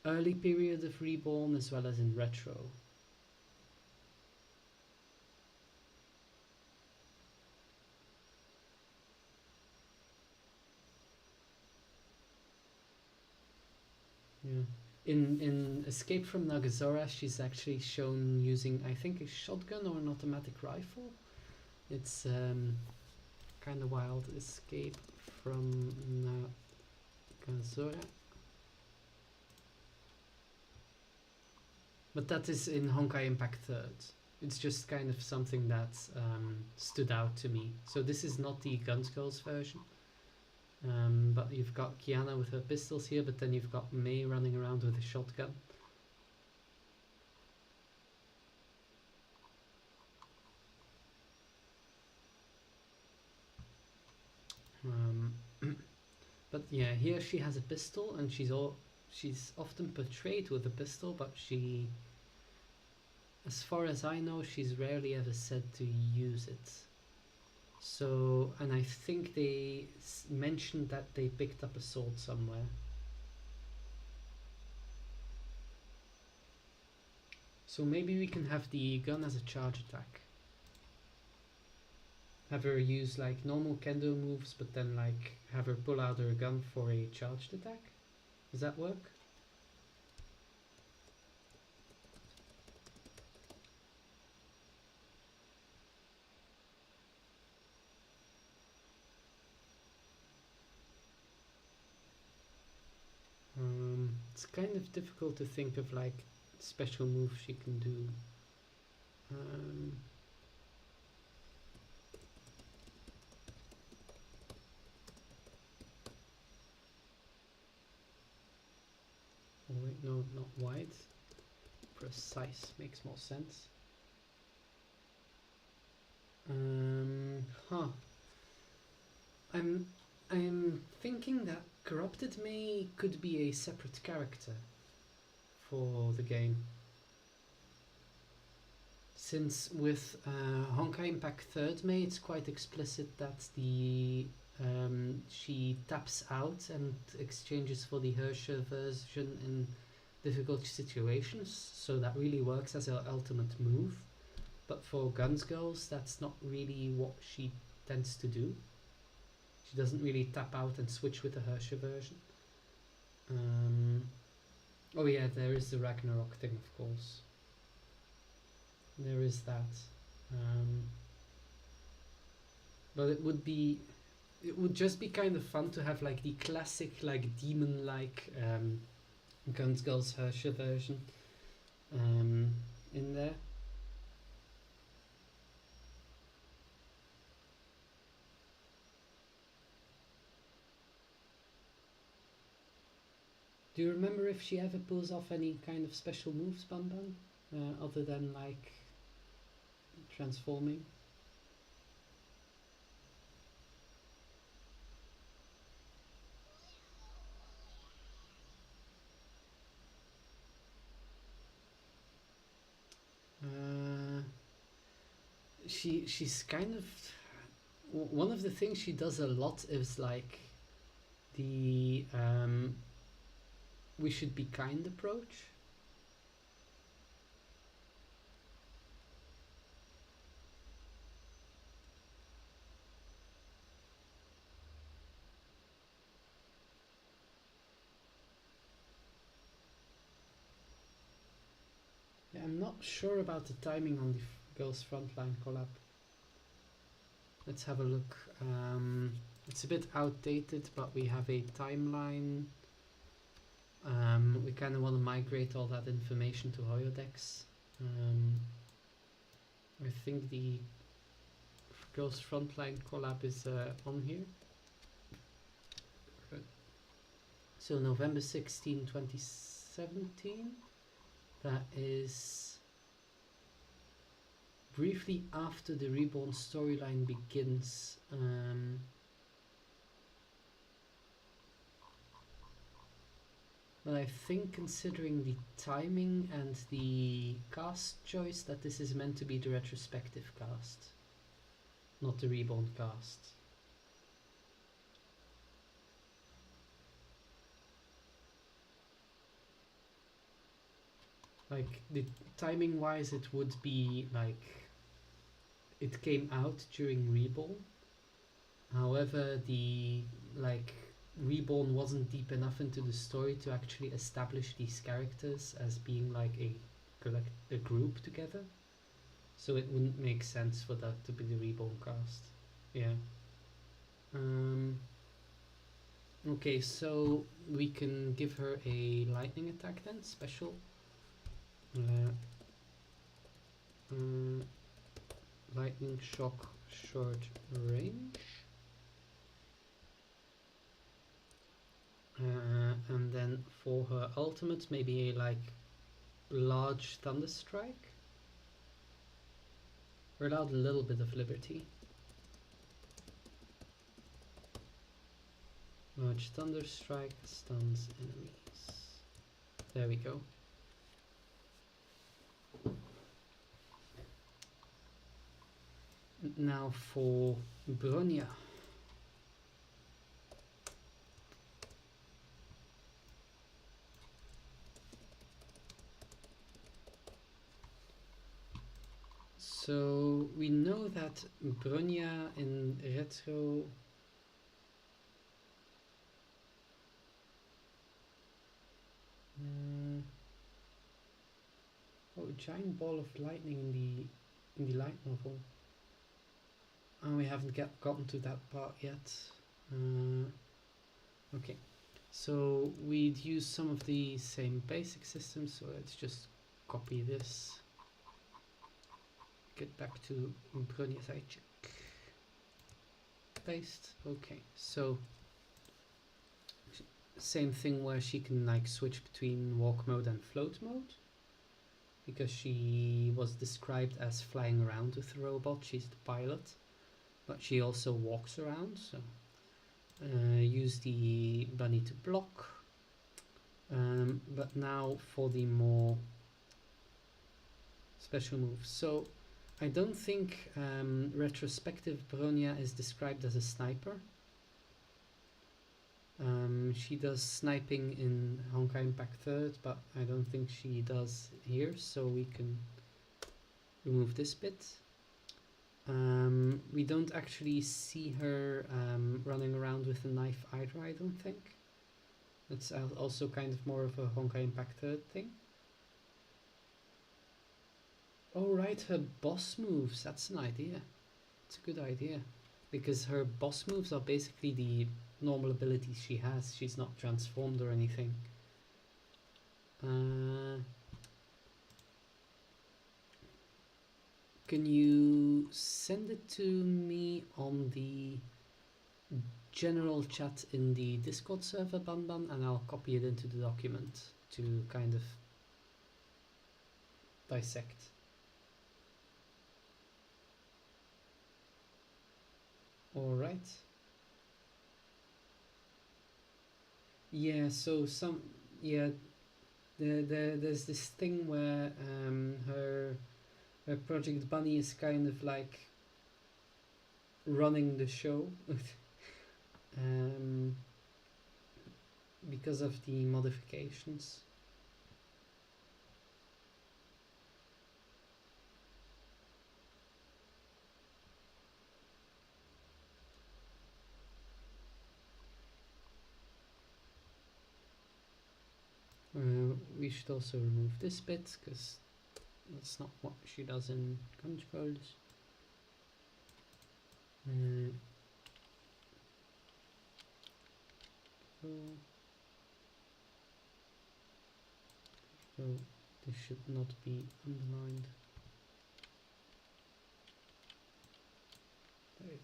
early period of reborn as well as in retro. Yeah. In Escape from Nagazora, she's actually shown using, I think, a shotgun or an automatic rifle. It's kind of wild. Escape from Nagazora. But that is in Honkai Impact 3rd. It's just kind of something that stood out to me. So this is not the Guns Girls version. But you've got Kiana with her pistols here, but then you've got Mei running around with a shotgun. But yeah, here she has a pistol, and she's often portrayed with a pistol, but she, as far as I know, she's rarely ever said to use it. So, and I think they mentioned that they picked up a sword somewhere. So maybe we can have the gun as a charge attack. Have her use like normal kendo moves, but then like have her pull out her gun for a charged attack. Does that work? It's kind of difficult to think of like special moves she can do. Oh wait, no, not wide. Precise makes more sense. I'm thinking that Corrupted May could be a separate character for the game. Since with Honkai Impact 3rd May, it's quite explicit that the she taps out and exchanges for the Herrscher version in difficult situations, so that really works as her ultimate move. But for Guns Girls, that's not really what she tends to do. She doesn't really tap out and switch with the Herrscher version. Oh yeah, there is the Ragnarok thing, of course. There is that. But it would just be kind of fun to have like the classic like demon-like Guns Girls Herrscher version in there. Do you remember if she ever pulls off any kind of special moves, Bun Bun, other than like transforming? She's kind of one of the things she does a lot is like the we should be kind approach. Yeah, I'm not sure about the timing on the Girls Frontline collab. Let's have a look. It's a bit outdated, but we have a timeline. We kind of want to migrate all that information to HoYoDex. I think the Girls Frontline collab is on here. So November 16, 2017. That is briefly after the Reborn storyline begins. But I think, considering the timing and the cast choice, that this is meant to be the retrospective cast, not the Reborn cast. Like, the timing wise, it would be like it came out during Reborn. However, the like Reborn wasn't deep enough into the story to actually establish these characters as being like a group together. So it wouldn't make sense for that to be the Reborn cast. Yeah. Okay, so we can give her a lightning attack then, special. Lightning shock, short range. And then for her ultimate, maybe a like large thunder strike. We're allowed a little bit of liberty. Large thunder strike stuns enemies. There we go. Now for Bronya. So we know that Bronya in retro giant ball of lightning in the light novel. And we haven't gotten to that part yet. Okay, so we'd use some of the same basic systems, so let's just copy this. Get back to Bronya's eye check. Paste. Okay, so same thing where she can like switch between walk mode and float mode. Because she was described as flying around with the robot, she's the pilot. But she also walks around, so use the bunny to block. But now for the more special moves. So I don't think retrospective Bronya is described as a sniper. She does sniping in Honkai Impact 3rd, but I don't think she does here, so we can remove this bit. We don't actually see her running around with a knife either, I don't think. That's also kind of more of a Honkai Impact 3rd thing. Oh right, her boss moves, that's an idea. It's a good idea. Because her boss moves are basically the normal abilities she has. She's not transformed or anything. Can you send it to me on the general chat in the Discord server, Banban, and I'll copy it into the document to kind of dissect. Alright. Yeah, so there's this thing where her Project Bunny is kind of like running the show because of the modifications. We should also remove this bit because that's not what she does in controls. So this should not be underlined. There you go.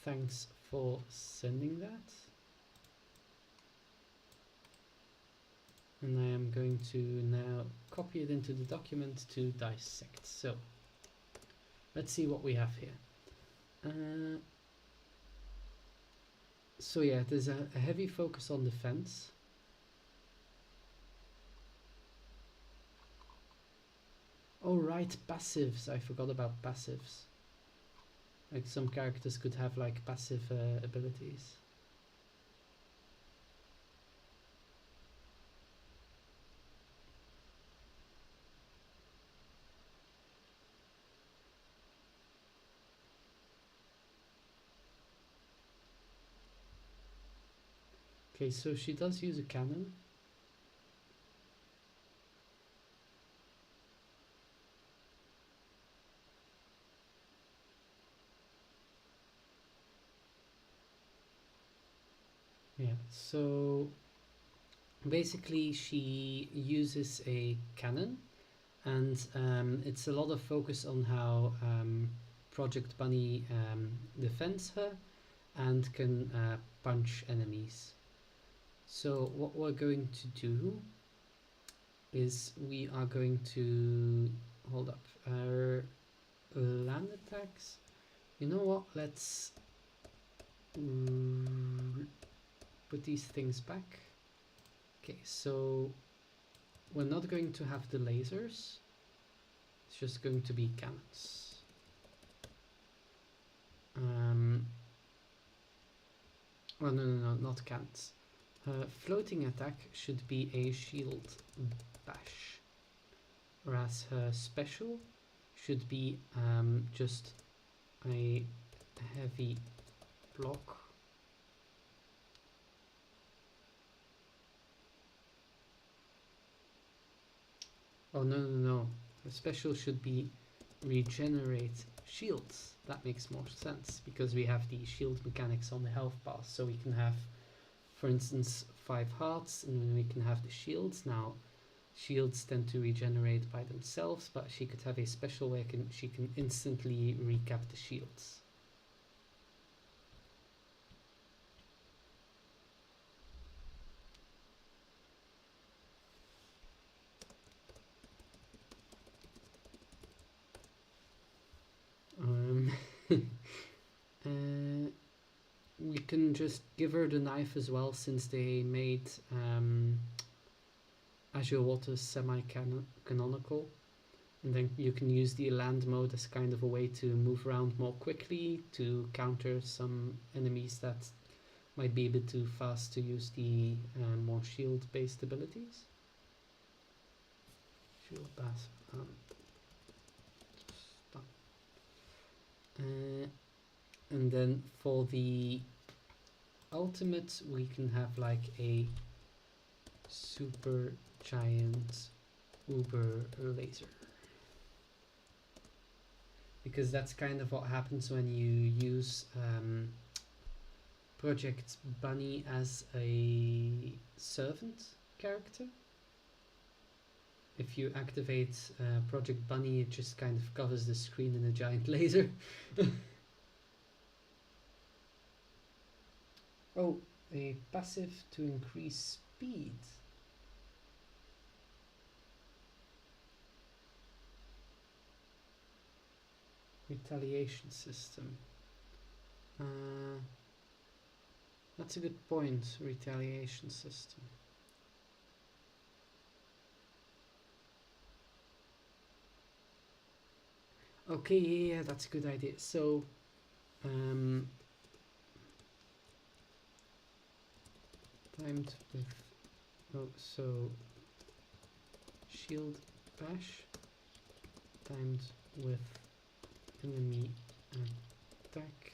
Thanks for sending that. And I am going to now copy it into the document to dissect. So let's see what we have here. So yeah, there's a heavy focus on defense. Oh right, passives. I forgot about passives. Like some characters could have like passive abilities. Okay, so she does use a cannon. Yeah, so basically she uses a cannon, and it's a lot of focus on how Project Bunny defends her and can punch enemies. So what we're going to do is we are going to hold up our land attacks. You know what? Let's put these things back. Okay, so we're not going to have the lasers. It's just going to be cannons. Oh no, not cannons. Floating attack should be a shield bash, whereas her special should be just a heavy block. Oh no, the special should be regenerate shields. That makes more sense because we have the shield mechanics on the health bar, so we can have, for instance, 5 hearts, and then we can have the shields. Now shields tend to regenerate by themselves, but she could have a special where she can instantly recap the shields. We can just give her the knife as well, since they made Azure Waters semi-canonical, and then you can use the land mode as kind of a way to move around more quickly to counter some enemies that might be a bit too fast to use the more shield-based abilities. Shield pass. Stop. And then for the ultimate, we can have like a super giant uber laser, because that's kind of what happens when you use Project Bunny as a servant character. If you activate Project Bunny, it just kind of covers the screen in a giant laser. Oh, a passive to increase speed. Retaliation system. That's a good point. Retaliation system. Okay, yeah, that's a good idea. So, timed with, oh, so shield bash timed with enemy attack,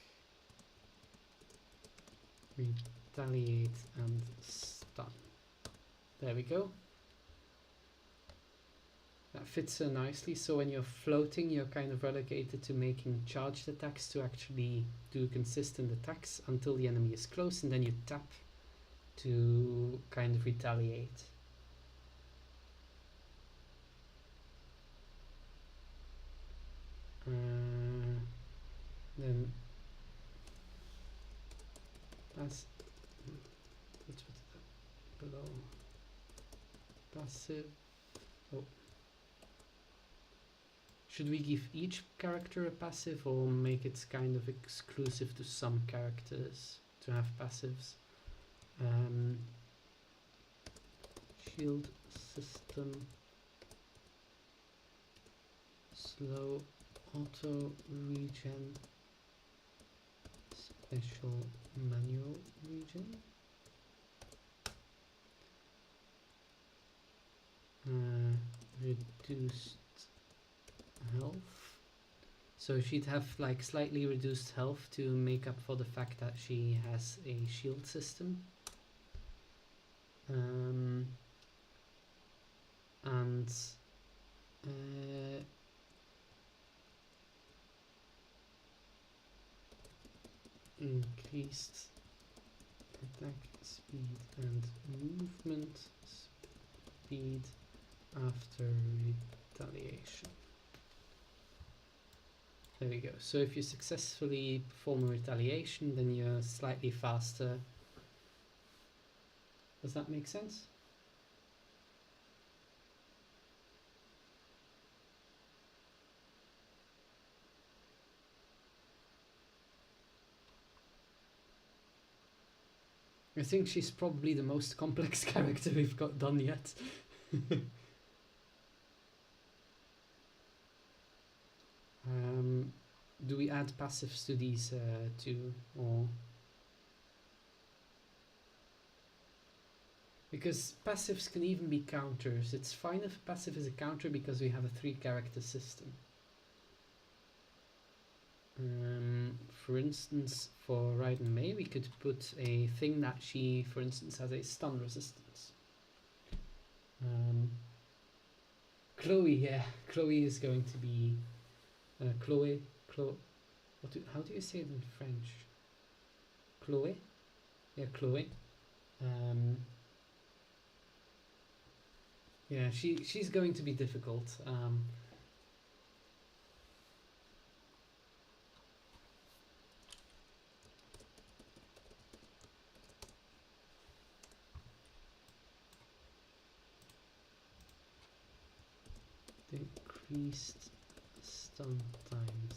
retaliate and stun. There we go. That fits so nicely. So when you're floating, you're kind of relegated to making charged attacks to actually do consistent attacks until the enemy is close, and then you tap to kind of retaliate. Then let's put that below passive. Oh, should we give each character a passive, or make it kind of exclusive to some characters to have passives? Shield system, slow auto regen, special manual regen, reduced health. So she'd have like slightly reduced health to make up for the fact that she has a shield system. And increased attack speed and movement speed after retaliation. There we go. So if you successfully perform a retaliation, then you're slightly faster. Does that make sense? I think she's probably the most complex character we've got done yet. Do we add passives to these two, or? Because passives can even be counters. It's fine if a passive is a counter because we have a 3-character system. For instance, for Raiden Mei, we could put a thing that she, for instance, has a stun resistance. Chloe, yeah, Chloe is going to be Chloe. How do you say it in French? Chloe, yeah, Chloe. Yeah, she's going to be difficult. Decreased stun times.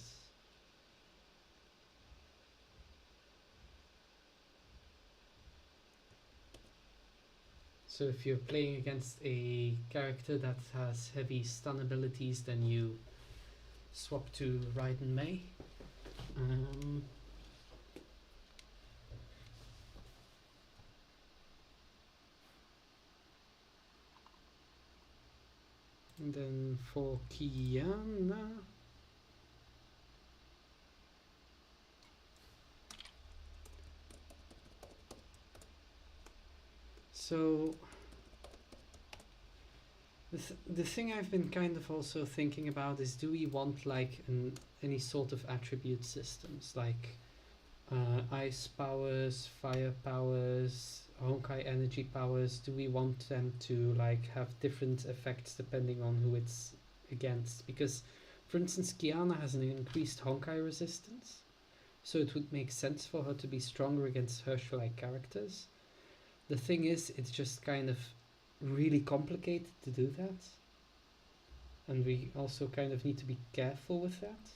So if you're playing against a character that has heavy stun abilities, then you swap to Raiden Mei. And then for Kiana, so the thing I've been kind of also thinking about is, do we want like any sort of attribute systems, like ice powers, fire powers, Honkai energy powers? Do we want them to like have different effects depending on who it's against? Because for instance, Kiana has an increased Honkai resistance, so it would make sense for her to be stronger against Herschel-like characters. The thing is, it's just kind of really complicated to do that, and we also kind of need to be careful with that.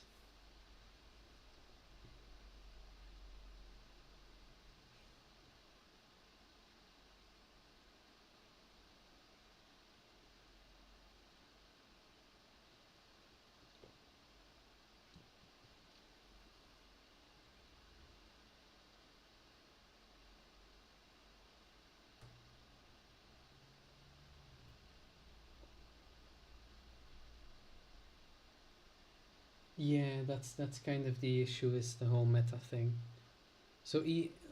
Yeah, that's kind of the issue, is the whole meta thing. So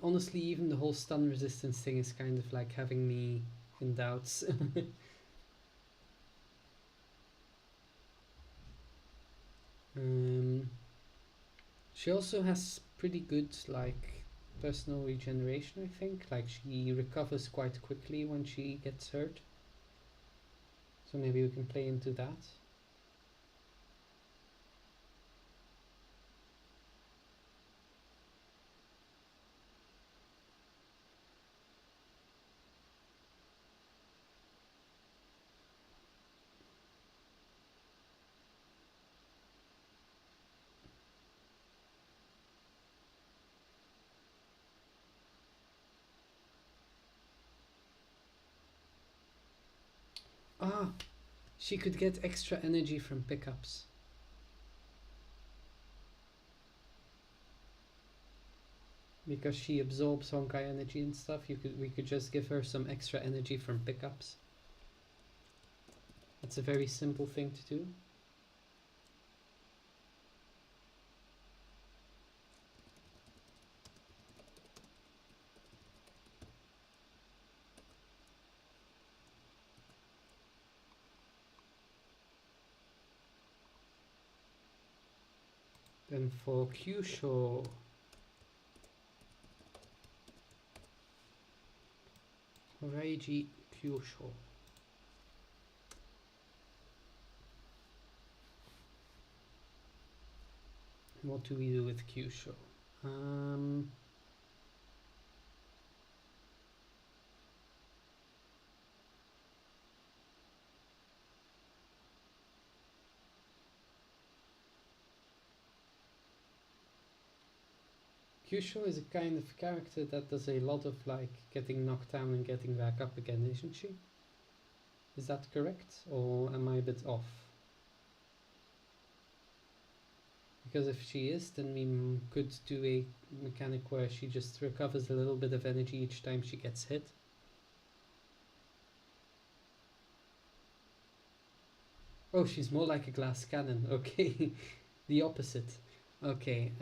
honestly, even the whole stun resistance thing is kind of like having me in doubts. um, she also has pretty good like personal regeneration, I think. Like she recovers quite quickly when she gets hurt. So maybe we can play into that. Ah, she could get extra energy from pickups. Because she absorbs Honkai energy and stuff, we could just give her some extra energy from pickups. It's a very simple thing to do. Then for Kyusho, Reiji Kyusho. What do we do with Kyusho? Kyusho is a kind of character that does a lot of like getting knocked down and getting back up again, isn't she? Is that correct, or am I a bit off? Because if she is, then we could do a mechanic where she just recovers a little bit of energy each time she gets hit. Oh, she's more like a glass cannon. Okay, the opposite. Okay,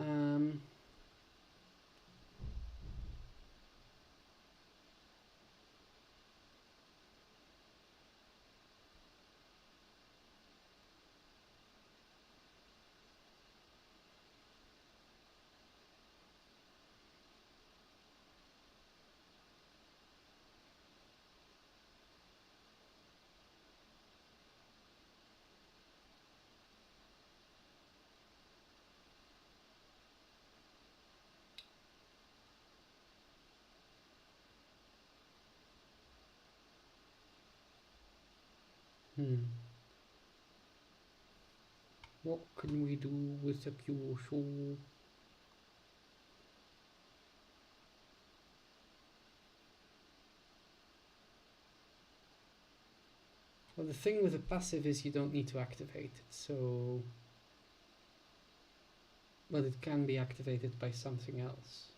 what can we do with the Kyusho? Well, the thing with a passive is you don't need to activate it, so... But it can be activated by something else.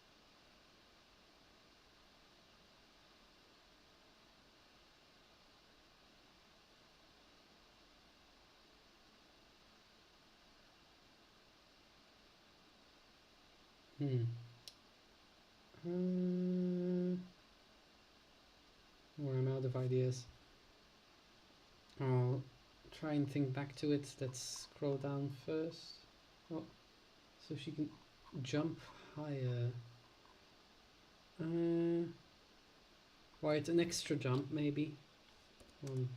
Or I'm out of ideas. I'll try and think back to it. Let's scroll down first. Oh, so she can jump higher. Right, an extra jump maybe. One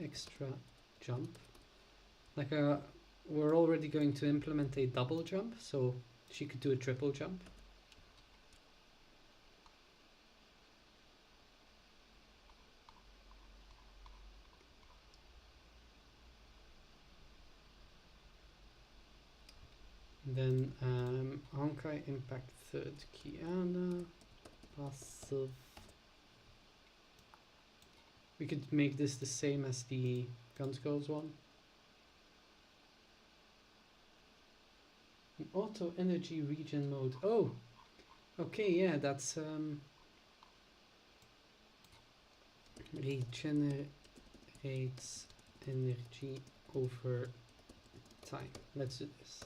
extra jump. Like we're already going to implement a double jump, so she could do a triple jump. Then Honkai Impact third Kiana passive. We could make this the same as the Guns Girls one. An auto energy regen mode. Oh, okay, yeah, that's regenerates energy over time. Let's do this.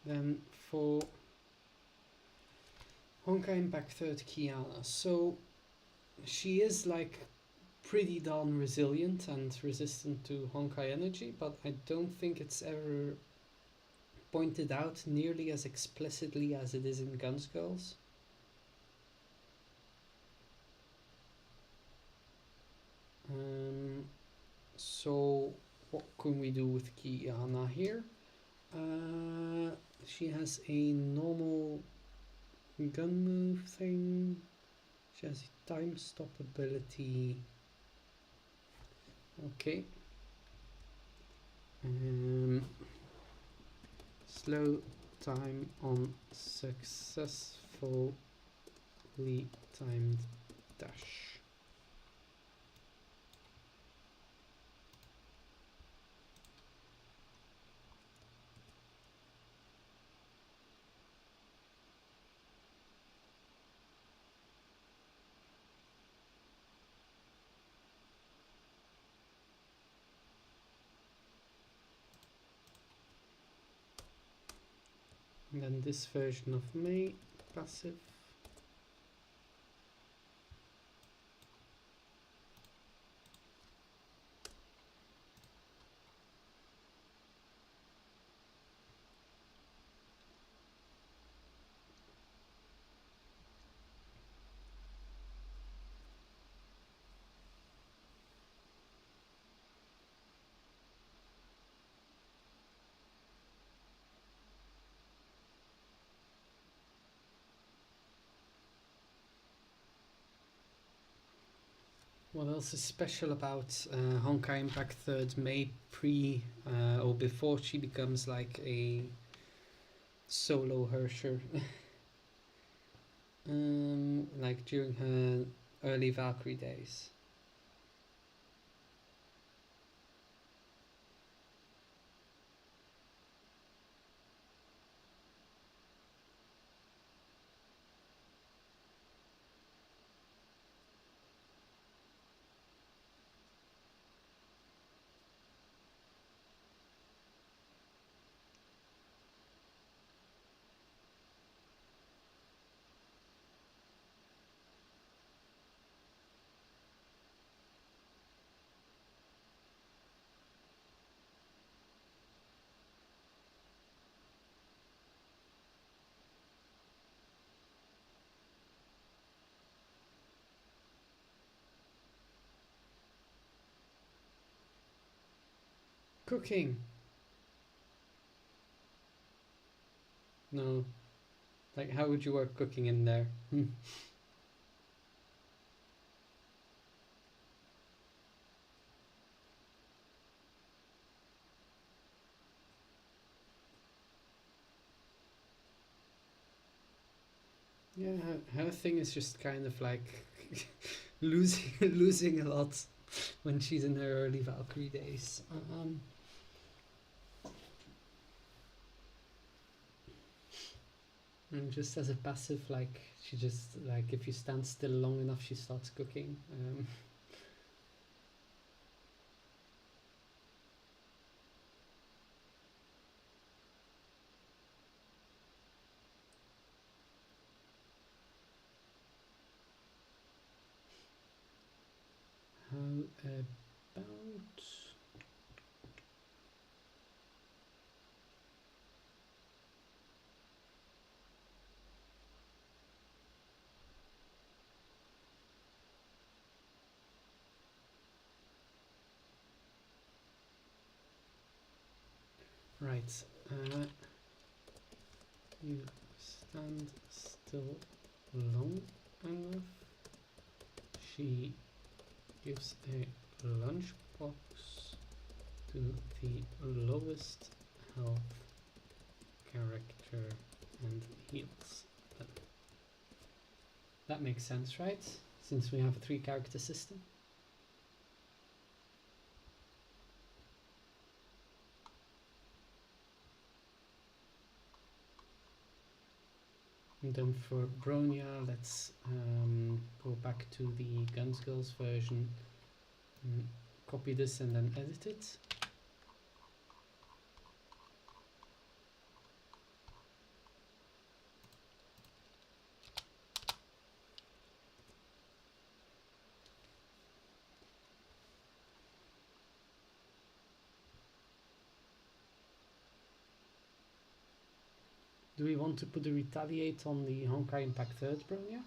Then for Honkai Impact third Kiana, so she is like pretty darn resilient and resistant to Honkai energy, but I don't think it's ever pointed out nearly as explicitly as it is in Guns Girls. So what can we do with Kiana here? She has a normal gun move thing. She has a time stop ability. Okay. Slow time on successfully timed dash. And then this version of May passive. What else is special about Honkai Impact 3rd May or before she becomes like a solo Hersher? Like during her early Valkyrie days. Cooking. No. Like, how would you work cooking in there? Yeah, her thing is just kind of like losing a lot when she's in her early Valkyrie days. And just as a passive, like she just like if you stand still long enough, she starts cooking. How about right? You stand still long enough. She gives a lunchbox to the lowest health character and heals them. That makes sense, right? Since we have a 3-character system. And then for Bronya, let's go back to the Guns Girls version, copy this and then edit it. Do we want to put a retaliate on the Honkai Impact 3rd, Bronya?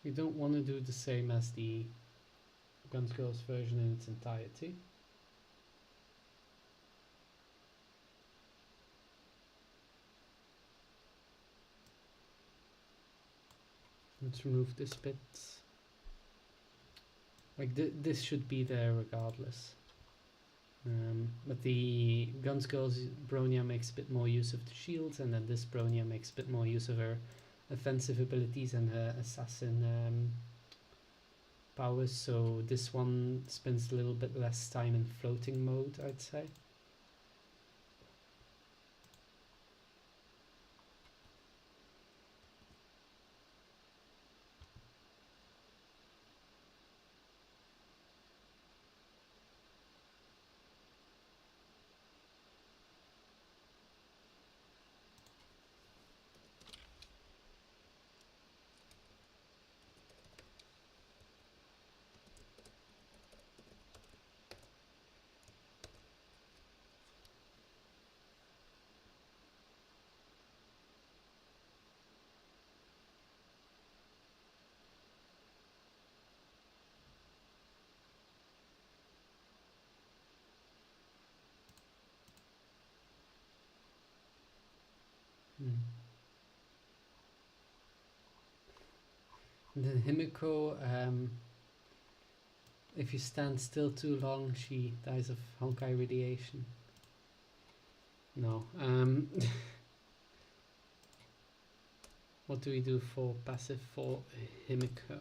We don't want to do the same as the Guns Girls version in its entirety. Let's remove this bit. Like this should be there regardless. But the Guns Girls Bronya makes a bit more use of the shields, and then this Bronya makes a bit more use of her offensive abilities and her assassin powers, so this one spends a little bit less time in floating mode, I'd say. And then Himiko, if you stand still too long, she dies of Honkai radiation. No. What do we do for passive for Himiko?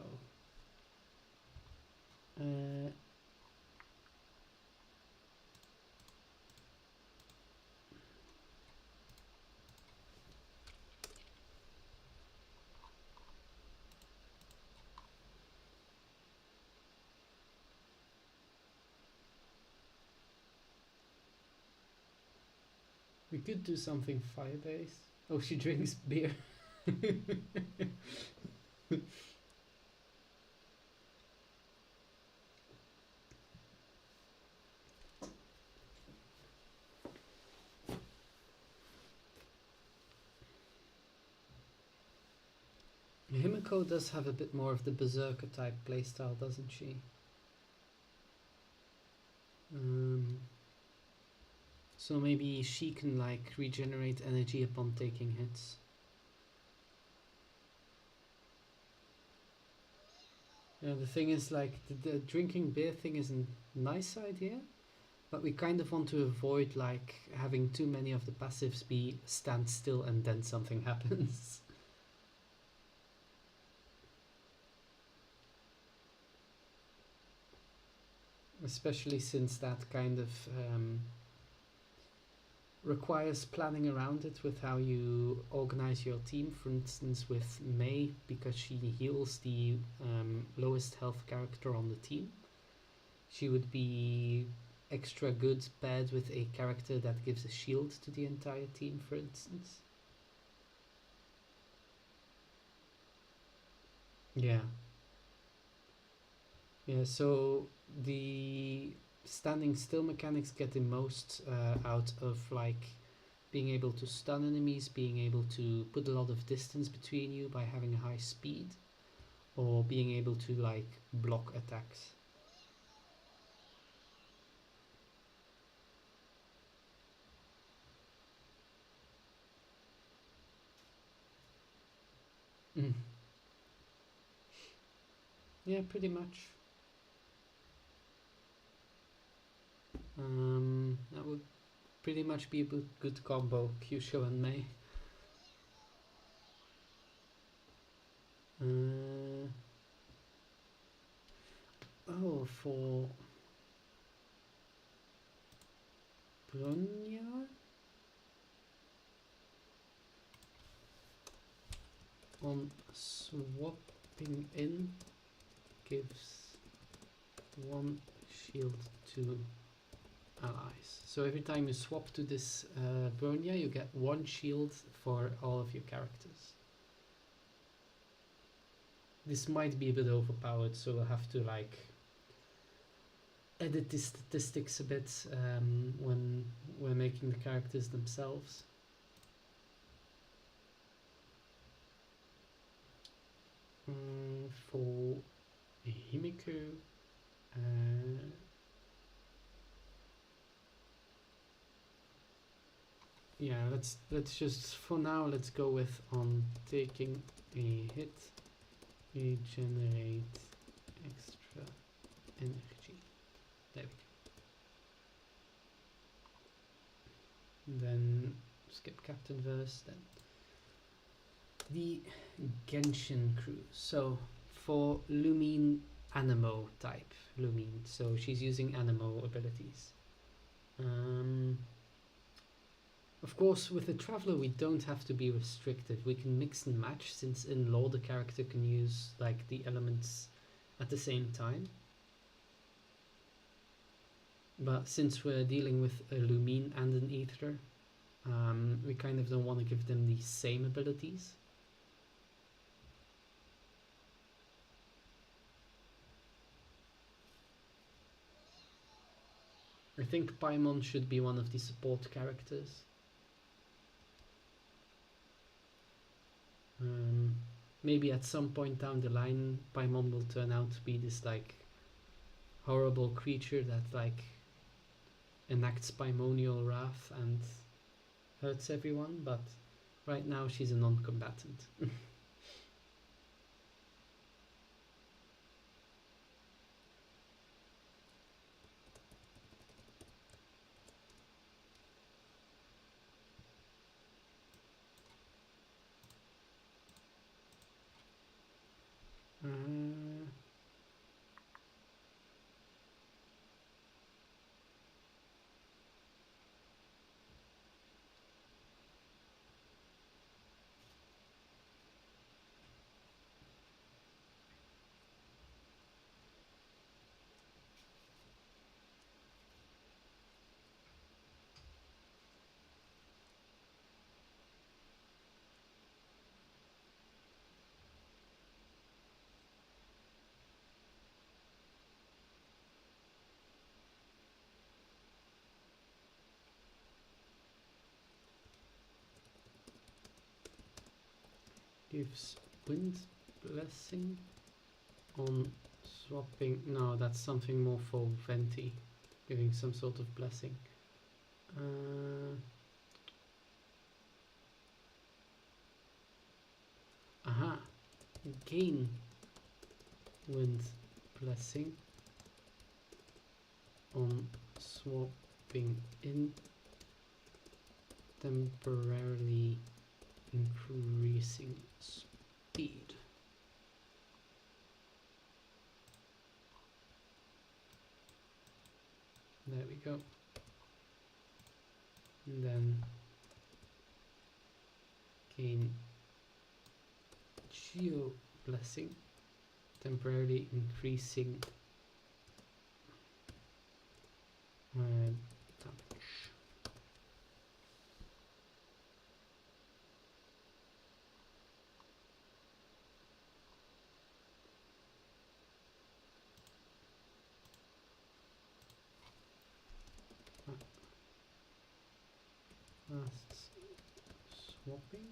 We could do something fire-based. Oh, she drinks beer. Himiko does have a bit more of the berserker type playstyle, doesn't she? So maybe she can like regenerate energy upon taking hits. Yeah, the thing is like the drinking beer thing is a nice idea, but we kind of want to avoid like having too many of the passives be stand still and then something happens. Especially since that kind of requires planning around it with how you organize your team. For instance, with May, because she heals the lowest health character on the team, she would be extra good paired with a character that gives a shield to the entire team, for instance. Yeah. Yeah, so the standing still mechanics get the most out of like being able to stun enemies, being able to put a lot of distance between you by having a high speed, or being able to like block attacks. Mm. Yeah, pretty much. That would pretty much be a good combo, Kyusho and Mei. Uh, oh, for Bronya on swapping in gives one shield to allies. So every time you swap to this Bronya, you get one shield for all of your characters. This might be a bit overpowered, so we'll have to like edit the statistics a bit when we're making the characters themselves. For Himiko, yeah, let's just for now let's go with on taking a hit, regenerate extra energy. There we go. Then skip Captain Verse. Then the Genshin crew. So for Lumine Anemo type, Lumine. So she's using Anemo abilities. Of course, with a Traveler we don't have to be restricted. We can mix and match, since in law the character can use like the elements at the same time. But since we're dealing with a Lumine and an Aether, we kind of don't want to give them the same abilities. I think Paimon should be one of the support characters. Maybe at some point down the line, Paimon will turn out to be this like horrible creature that like enacts Paimonial wrath and hurts everyone, but right now she's a non-combatant. uh, gives wind blessing on swapping. No, that's something more for Venti. giving some sort of blessing. Aha! Gain wind blessing on swapping in, temporarily increasing speed. There we go. And then gain geo blessing, temporarily increasing damage. Last swapping.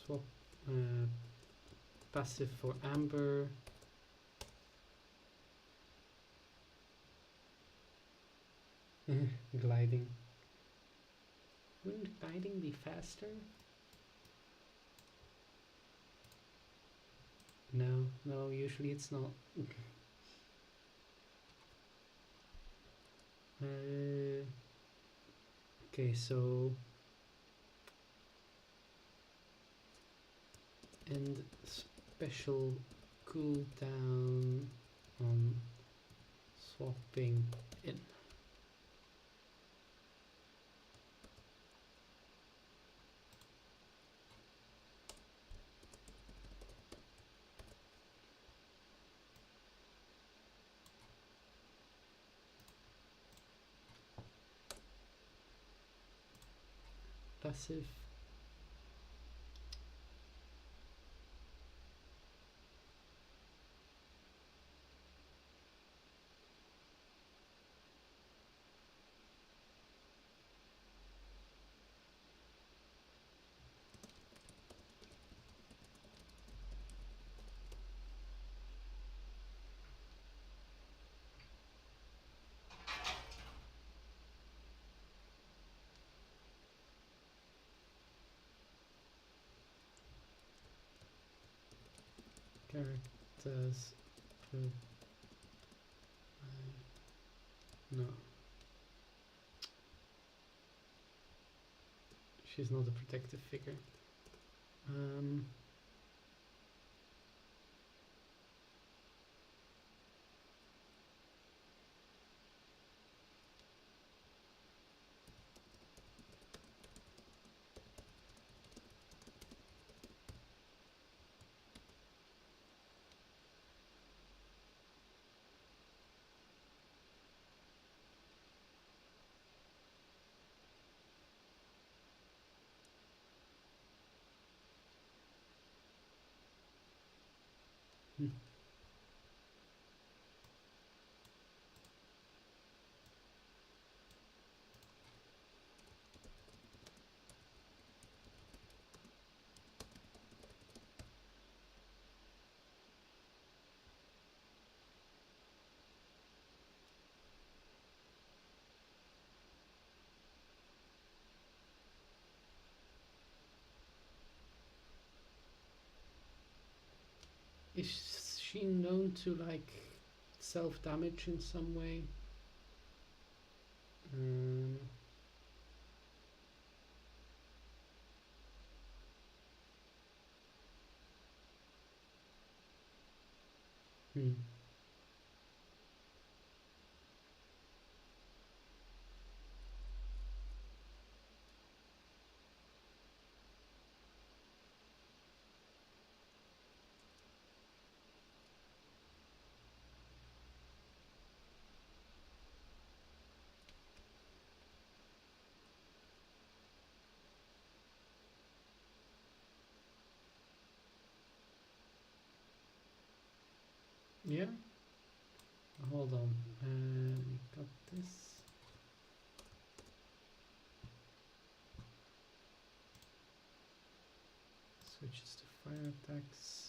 Swap passive for amber. Gliding. Wouldn't gliding be faster? No, no, usually it's not. Okay, so and special cooldown on swapping in. Passive. Characters. No. She's not a protective figure. Hmm. Is she known to like self-damage in some way? Hmm. Yeah. Hold on. We got this. fire attacks.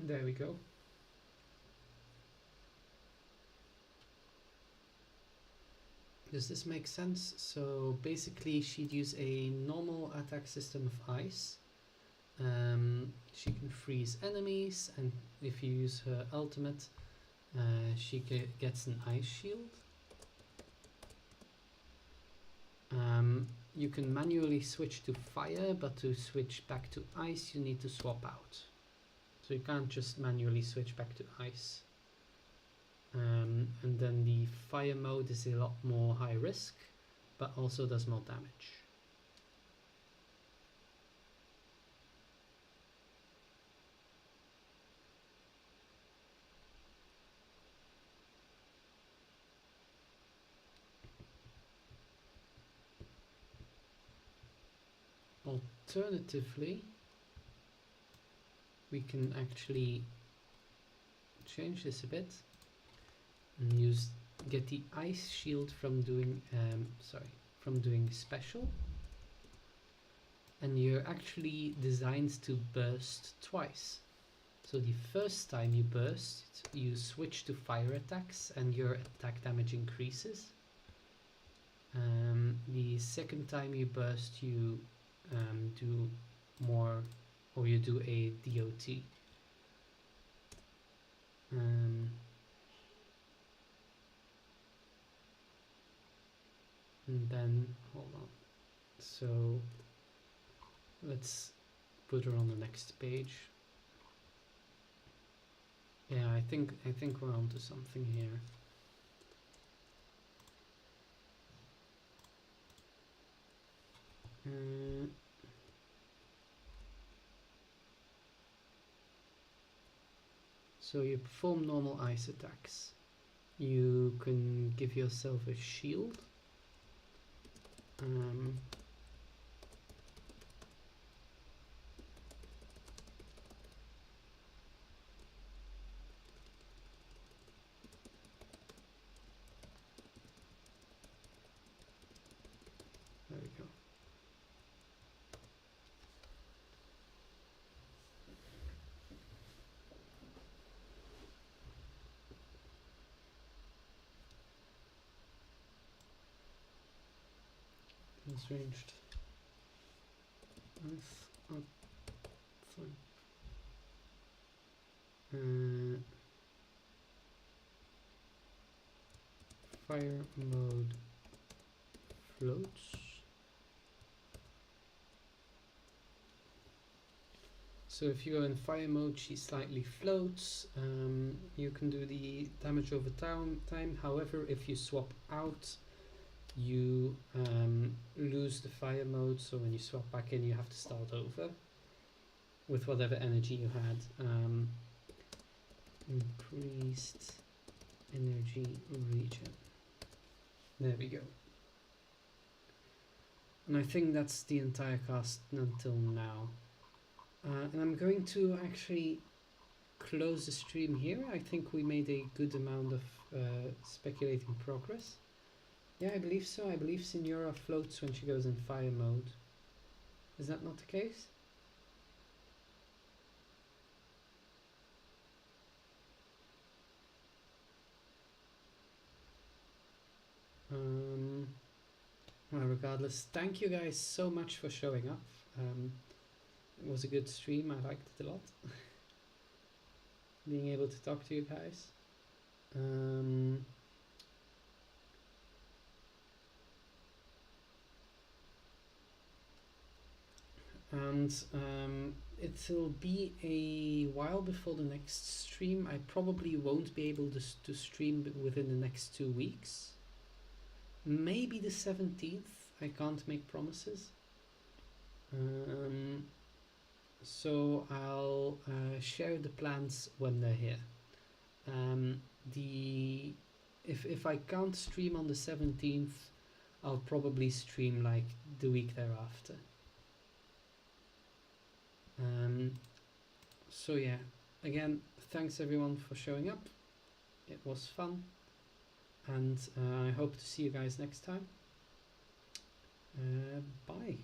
There we go. Does this make sense? So basically she'd use a normal attack system of ice. She can freeze enemies, and if you use her ultimate, she gets an ice shield. You can manually switch to fire, but to switch back to ice you need to swap out. So you can't just manually switch back to ice. And then the fire mode is a lot more high risk, but also does more damage. Alternatively, we can actually change this a bit and get the ice shield from doing special, and you're actually designed to burst twice. So the first time you burst, you switch to fire attacks and your attack damage increases. The second time you burst, you do more, or you do a DOT. And then, hold on, so let's put her on the next page. Yeah, I think we're onto something here. So you perform normal ice attacks. You can give yourself a shield. There we go. It's ranged. Fire mode floats. So if you go in fire mode, she slightly floats. You can do the damage over time. However, if you swap out, you lose the fire mode, so when you swap back in you have to start over with whatever energy you had. Increased energy regen. There we go. And I think that's the entire cast until now. And I'm going to actually close the stream here. I think we made a good amount of speculating progress. Yeah, I believe so. I believe Signora floats when she goes in fire mode. Is that not the case? Well, regardless, thank you guys so much for showing up. It was a good stream. I liked it a lot. Being able to talk to you guys. And it'll be a while before the next stream. I probably won't be able to stream within the next 2 weeks. Maybe the 17th. I can't make promises. So I'll share the plans when they're here. The if I can't stream on the 17th, I'll probably stream like the week thereafter. So yeah, again, thanks everyone for showing up. It was fun, and I hope to see you guys next time. Bye.